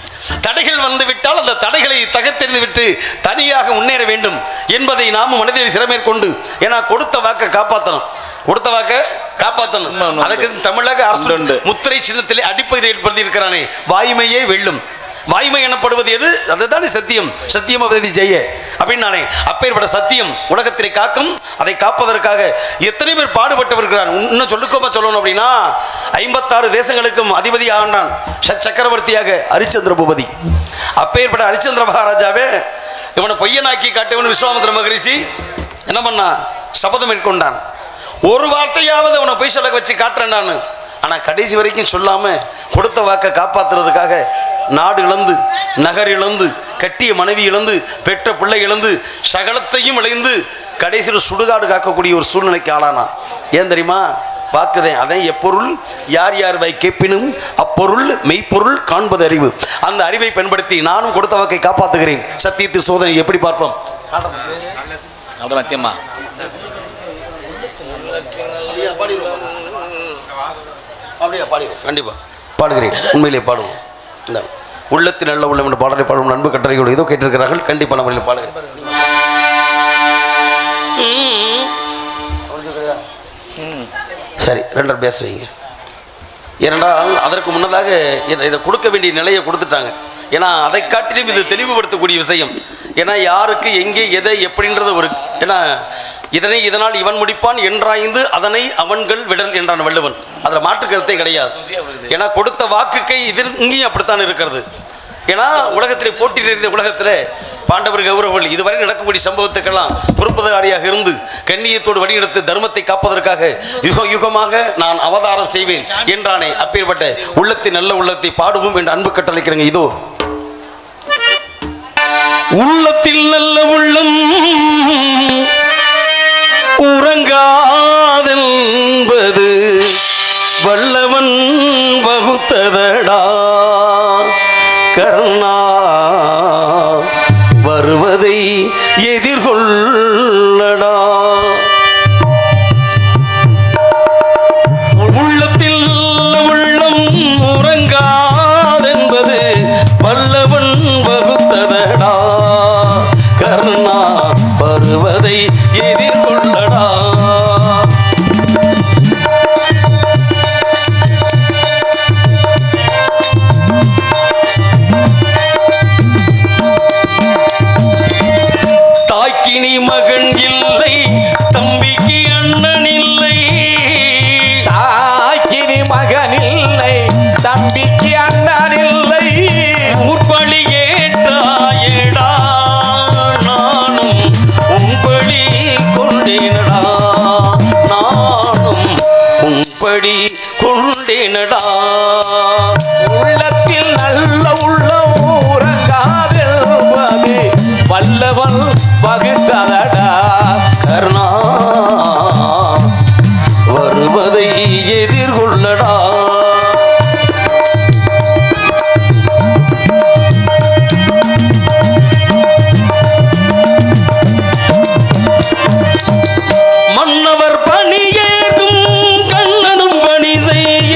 தடைகள் வந்துவிட்டால் அந்த தடைகளை தகர்த்தெறிந்து விட்டு தனியாக முன்னேற வேண்டும் என்பதை நாமும் மனதில் சிறமேற்கொண்டு, ஏன்னா கொடுத்த வாக்கை காப்பாற்றணும், கொடுத்த வாக்க காப்பாற்றணும். அதுக்கு தமிழக அரசு முத்திரை சின்னத்திலே அடிப்பகுதி ஏற்படுத்தி இருக்கிறானே, வாய்மையே வெல்லும். வாய்மை எனப்படுவது எது? அதுதானே சத்தியம். சத்தியம் அவதி ஜெய அப்படின்னு நானே. அப்பேற்பட்ட சத்தியம் உலகத்திலே காக்கும். அதை காப்பதற்காக எத்தனை பேர் பாடுபட்டவர்கள். இன்னும் சொல்லுக்கோமா சொல்லணும் அப்படின்னா, 56 தேசங்களுக்கும் அதிபதி ஆண்டான் சக்கரவர்த்தியாக ஹரிச்சந்திர பூபதி. அப்பேற்பட்ட ஹரிச்சந்திர மகாராஜாவே இவனை பொய்யனாக்கி காட்டவன் விஸ்வாமித்திர மகரிஷி என்ன பண்ணா? சபதம் மேற்கொண்டான். ஒரு வார்த்தையாவது அவனை பொய் சொல்ல வச்சு காட்டுறேன். ஆனால் கடைசி வரைக்கும் சொல்லாமல் கொடுத்த வாக்கை காப்பாற்றுறதுக்காக நாடு இழந்து, நகர் இழந்து, கட்டிய மனைவி இழந்து, பெற்ற பிள்ளை இழந்து, சகலத்தையும் இழந்து கடைசியில் சுடுகாடு காக்கக்கூடிய ஒரு சூழ்நிலைக்கு ஆளானான். ஏன் தெரியுமா? வாக்குதேன். அதான் எப்பொருள் யார் யார் வை கேட்பினும் அப்பொருள் மெய்ப்பொருள் காண்பது அறிவு. அந்த அறிவை பயன்படுத்தி நானும் கொடுத்த வாக்கை காப்பாற்றுகிறேன். சத்தியத்தின் சோதனை எப்படி பார்ப்போம்? மத்தியமா அப்படியா பாடுவோம், கண்டிப்பாக பாடுகிறேன். உண்மையிலே பாடுவோம். இந்த உள்ளத்தில் நல்ல உள்ளம் என்ற பாடலை பாடும் நண்பு கட்டளையோடு ஏதோ கேட்டிருக்கிறார்கள். கண்டிப்பான முறையில் பாடுகிறேன். சரி, 2 பேச வைங்க. ஏனென்றால் அதற்கு முன்னதாக இதை கொடுக்க வேண்டிய நிலையை கொடுத்துட்டாங்க. ஏன்னா அதை காட்டிலும் இது தெளிவுபடுத்தக்கூடிய விஷயம். ஏன்னா யாருக்கு எங்கே எதை எப்படின்றது ஒரு, ஏன்னா இதனால் இவன் முடிப்பான் என்றாய்ந்து அதனை அவன்கள் விடல் என்றான் வள்ளுவன். அதில் மாற்று கருத்தே கிடையாது. ஏன்னா கொடுத்த வாக்குக்கை இங்கேயும் அப்படித்தான் இருக்கிறது. ஏன்னா உலகத்திலே போட்டி நிறைந்த உலகத்தில் பாண்டவர் கௌரவர்கள் இதுவரை நடக்கக்கூடிய சம்பவத்துக்கெல்லாம் பொறுப்பதாரியாக இருந்து கண்ணியத்தோடு வழிநடத்தி தர்மத்தை காப்பதற்காக யுக யுகமாக நான் அவதாரம் செய்வேன் என்றானே. அப்பேற்பட்ட உள்ளத்தை நல்ல உள்ளத்தை பாடுவோம் என்று அன்பு கட்டளைக்கிறேங்க. இதோ உள்ளத்தில் நல்ல உள்ளம் உறங்காதென்பது வல்லவன் வகுத்ததடா கர்ணா, வருவதை எதிர்கொள்ளடா. உள்ளத்தில் உள்ளம் உறங்காதென்பது வல்லவன் வகுத்ததடா கர்ணா, வருவதை எதிர்கொள்ளடா. தாய்க்கினி மகன் இல்லை, தம்பிக்கு அண்ணன் இல்லை. தாய்க்கினி மகன் இல்லை, தம்பிக்கு அண்ணன் இல்லை. முற்பலி ஏற்றாயடா, நானும் உன்படி கொண்டேனடா, நானும் உன்படி கொண்டேனடா. உள்ளத்தில் நல்ல உள்ளம் உறங்காதென்பது வல்லவன் வகுத்ததடா கர்ணா, வருவதை எதிர்கொள்ளடா. மன்னவர் பணியேற்கும் கண்ணனும் பணி செய்ய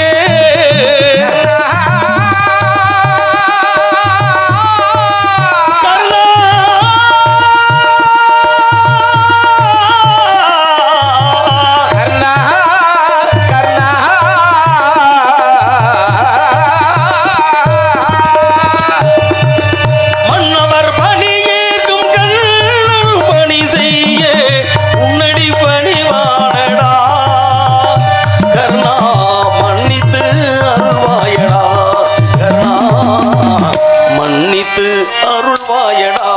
அருள்வாயடா.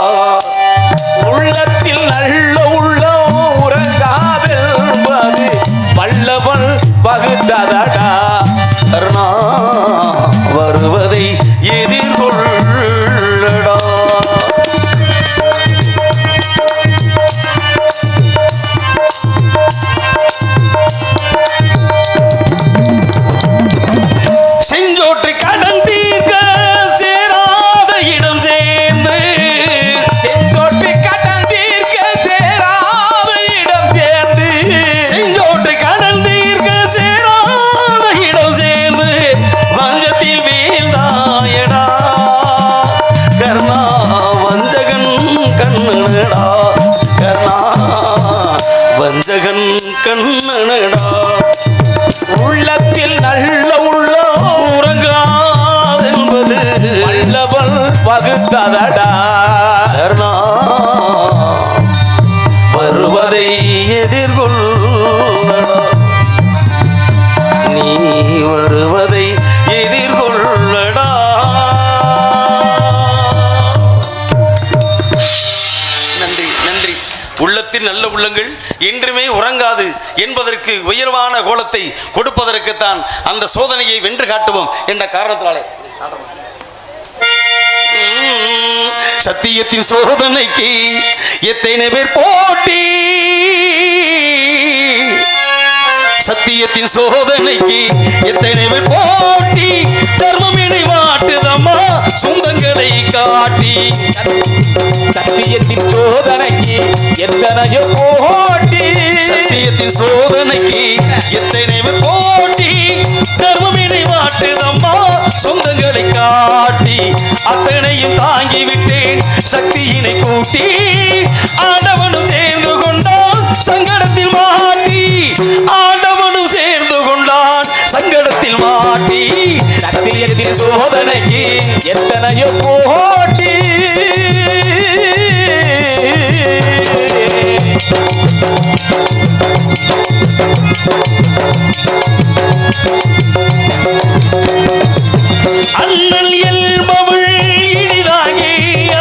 உள்ளத்தில் நல்ல உள்ளம் உறங்காதென்பது வல்லவன் வகுத்ததடா கர்ணா, வருவதை எதிர்கொள்ளடா. செஞ்சோற்று கடன் தீர்க்க சேராத இடம் சேர்ந்து, செஞ்சோற்று ஜகன் கண்ணனடா உள்ளத்தில் நல்ல உள்ளம் உறங்காதென்பது வல்லவன் வகுத்ததடா வருவதை எதிர்கொள்ளடா நீ வருவதை எதிர்கொள்ளடா. நன்றி நன்றி. உள்ளத்தில் நல்ல உள்ளங்கள் என்றுமே உறங்காது என்பதற்கு உயர்வான கோலத்தை கொடுப்பதற்குத்தான் அந்த சோதனையை வென்று காட்டுவோம் என்ற காரணத்தினாலே சத்தியத்தின் சோதனைக்கு எத்தனை பேர் போட்டி, சத்தியத்தின் சோதனைக்கு எத்தனை பேர் போட்டி, தர்மம் என்னை மாட்டுதம்மா சொந்தங்களை காட்டி. சத்தியத்தின் சோதனைக்கு எத்தனையோ போட்டி, சத்தியத்தின் சோதனைக்கு எத்தனை பேர் போட்டி, தர்மம் என்னை மாட்டுதம்மா சொந்தங்களை காட்டி. அத்தனையும் தாங்கி விட்டேன் சக்தியினை கூட்டி, ஆண்டவனும் சேர்ந்து கொண்டான் சங்கடத்தில் மாட்டி, ஆண்டவனும் சேர்ந்து கொண்டான் சங்கடத்தில் மாட்டி. சத்தியத்தின் சோதனைக்கு எத்தனையோ போட்டி. அண்ணல் என்பவள் இனிதாகி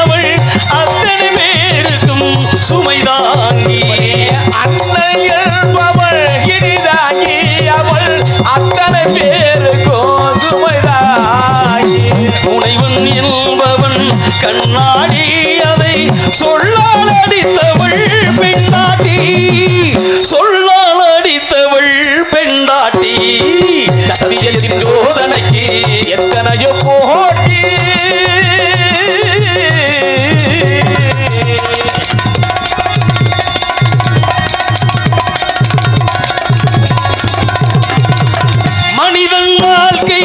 அவள் அத்தனை பேருக்கும் சுமைதாங்கி, அண்ணல் என்பவள் இனிதாகி அவள் அத்தனை பேருக்கும் சுமைதாகி. துணைவன் என்பவன் கண்ணாடி அதை சொல்லால் அடித்தவள் பெண்ணாட்டி, சொல்லால் அடித்தவள் பெண்ணாட்டி. சத்தியத்தின் சோதனைக்கு எத்தனையோ போட்டி. மனிதன் வாழ்க்கை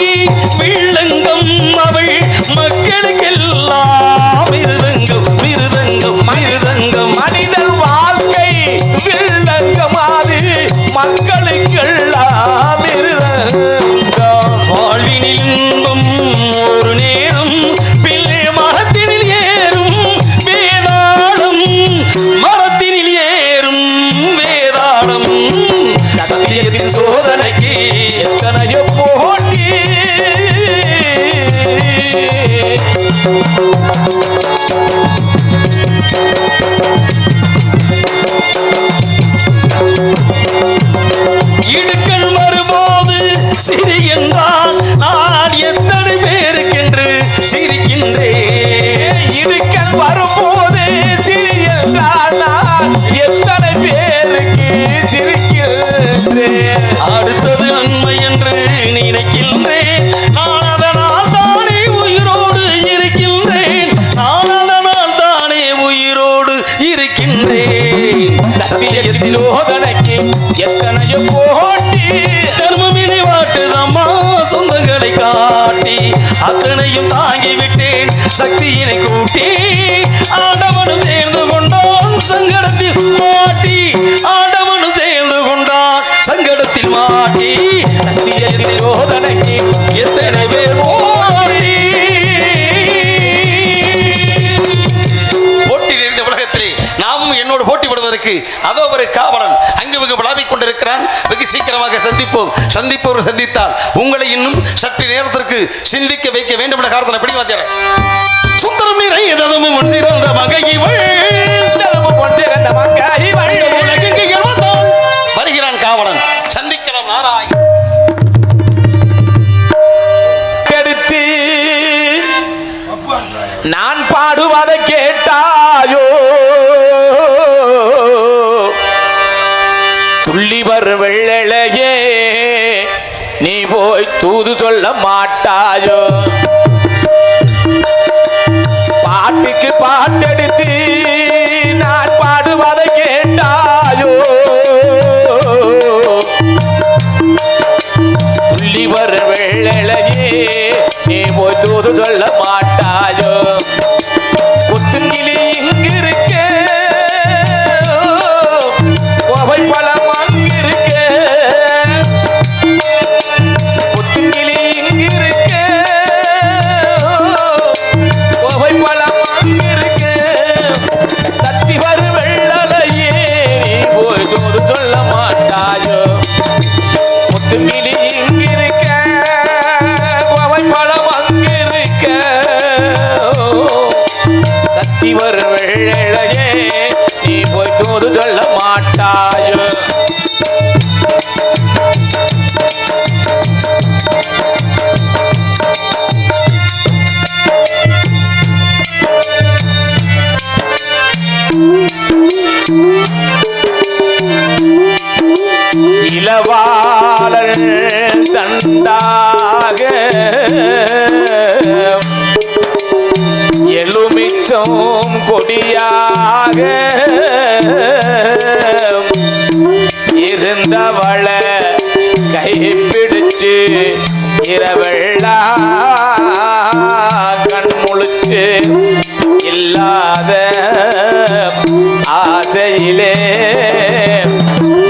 வில்லங்கம் அவள் மக்களுக்கெல்லாம் மிருதங்கம் மிருதங்கம் மிருதங்கம். மனிதன் வாழ்க்கை வில்லங்கமாது மக்களுக்கெல்லாம் மிருதங்கம். வாழ்வினில் இன்பம் ஒரு நேரம் பிள்ளை மரத்தினில் ஏறும் வேதாளம், மரத்தினில் ஏறும் வேதாளம். சத்தியத்தின் சோதனைக்கு எத்தனையோ போட்டி. இடுக்கள் வரும்போது சிரி என்றால் நான் எத்தனை பேருக்கென்று சிரிக்கின்றேன். இடுக்கல் வரும்போது சிறியென்றால் நான் எத்தனை பேருக்கு சிரிக்கின்றேன். அடுத்தது நன்மை என்று நினைக்கின்றேன், நான் அதனால் தானே உயிரோடு இருக்கின்றேன், நான் அதனால் தானே உயிரோடு இருக்கின்றேன். சத்தியத்தின் சோதனைக்கு எத்தனையோ போட்டி. தர்மமினை வாட்டுதம்மா சொந்தங்களை காட்டி, அத்தனையும் தாங்கி விட்டேன் சக்தியினை கூட்டி, ஆண்டவனும் சேர்ந்து கொண்டான் சங்கடத்தில் மாட்டி, ஆண்டவனும் சேர்ந்து கொண்டான் சங்கடத்தில் மாட்டி. சத்தியத்தின் சோதனைக்கு எத்தனை பேர் போட்டி. போட்டி நிறைந்த உலகத்திலே நாமும் என்னோடு போட்டி போடுவதற்கு அதோ ஒரு காவலன் அங்கு வெகு விளாவிக் கொண்டிருக்கிறான். வெகு சீக்கிரமாக சந்திப்போம். சந்திப்பவர் சந்தித்தால் உங்களை இன்னும் சற்று நேரத்திற்கு சிந்திக்க வைக்க வேண்டும் என்ற காரணத்தில் எப்படி வாத்தியார் சுந்தரம் நிறைந்ததும் முன் சிறந்த மகையிவள் உலகெங்கு வந்தால் வருகிறான் காவலன். சந்திக்கலாம் நாராய் கெடுத்து நான் பாடுவதை கேட்டாயோ, துள்ளி வரும் வெள்ளலையே நீ போய் தூது சொல்ல மாட்டாயோ. பாட்டுக்கு பாட்டெடுத்து நான் பாடுவதை கேட்டாயோ, துள்ளி வரும் வெள்ளலையே நீ போய் தூது சொல்ல மாட்டாயோ. கொத்துங்கிளி இங்கிருக்க கோவை பழம் துள்ளி வரும் வெள்ளையே நீ போய் தூது சொல்ல மாட்டாயோ. இளவாளர் தண்டாக எலுமிச்சம் கொடியாக இருந்தவள கைப்பிடிச்சு இரவெள்ளா கண்முழுக்கு இல்லாத ஆசையிலே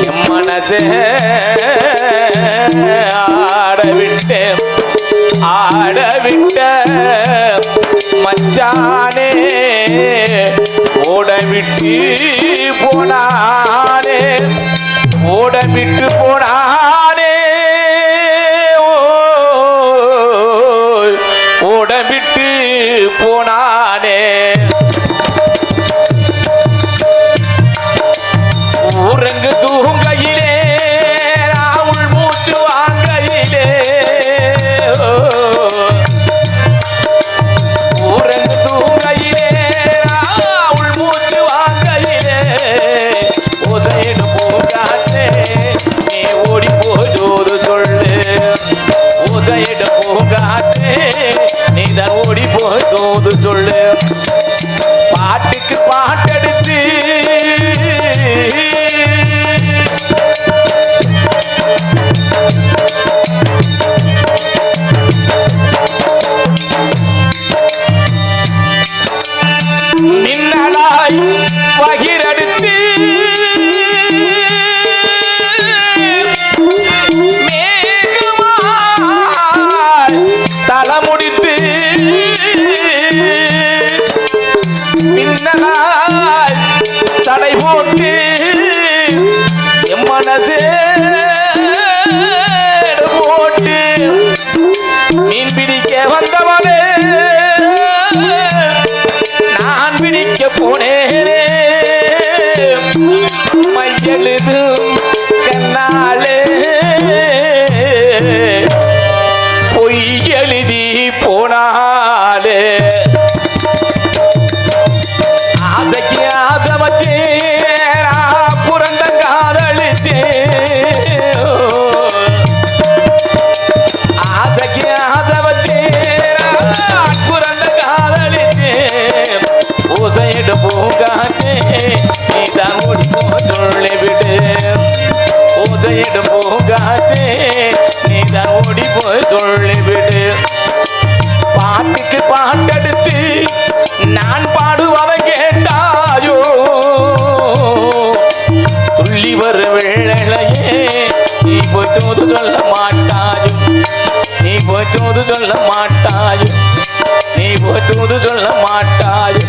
என் மனசே ஆடவிட்ட மச்சானே ஓடவிட்டு போனானே ஓடவிட்டு போனானே ஓடவிட்டு போனானே. ஊரங்கு தூங்கையிலே ராவுள் மூச்சு வாங்கையிலே ஊரங்கு தூங்கையிலே ராவுள் மூச்சு வாங்கையிலே ஓசையிடு பூங்காற்றே நீ ஓடி போதோது சொல்லு ஓசையிடு பூங்காற்றே நீ தான் ஓடி போதோது சொல்லு. பாட்டுக்கு பாட்டெடுத்து மின்னலாய் பகிரடுத்து மேகமாய் தலமுடித்து மின்னலாய் தடை போட்டு என் மனசே போட்டு மீன் பிடிக்க வந்தவனே நான் பிடிக்க போனேனே மையெழுதும் கண்ணாலே பொய் எழுதி போனாலே ஆசைக்கு ஆசை வச்சே புரண்ட காதலிச்சே ஆசைக்கு ஆசை வச்சே புரண்ட காதலிச்சே ஓசையிடு பூங்காற்றே நீ தான் ஓடி போய் விடு ஓசையிடு பூங்காற்றே நீ தான் ஓடி போய் விடு. பாட்டுக்கு பாட்டெடுத்து நான் பாடுவதை கேட்டாயோ துள்ளி வரும் வெள்ளையே நீ போய் தூது சொல்ல மாட்டாயோ நீ போய் தூது சொல்ல மாட்டாயோ நீ போய் தூது சொல்ல மாட்டாயோ.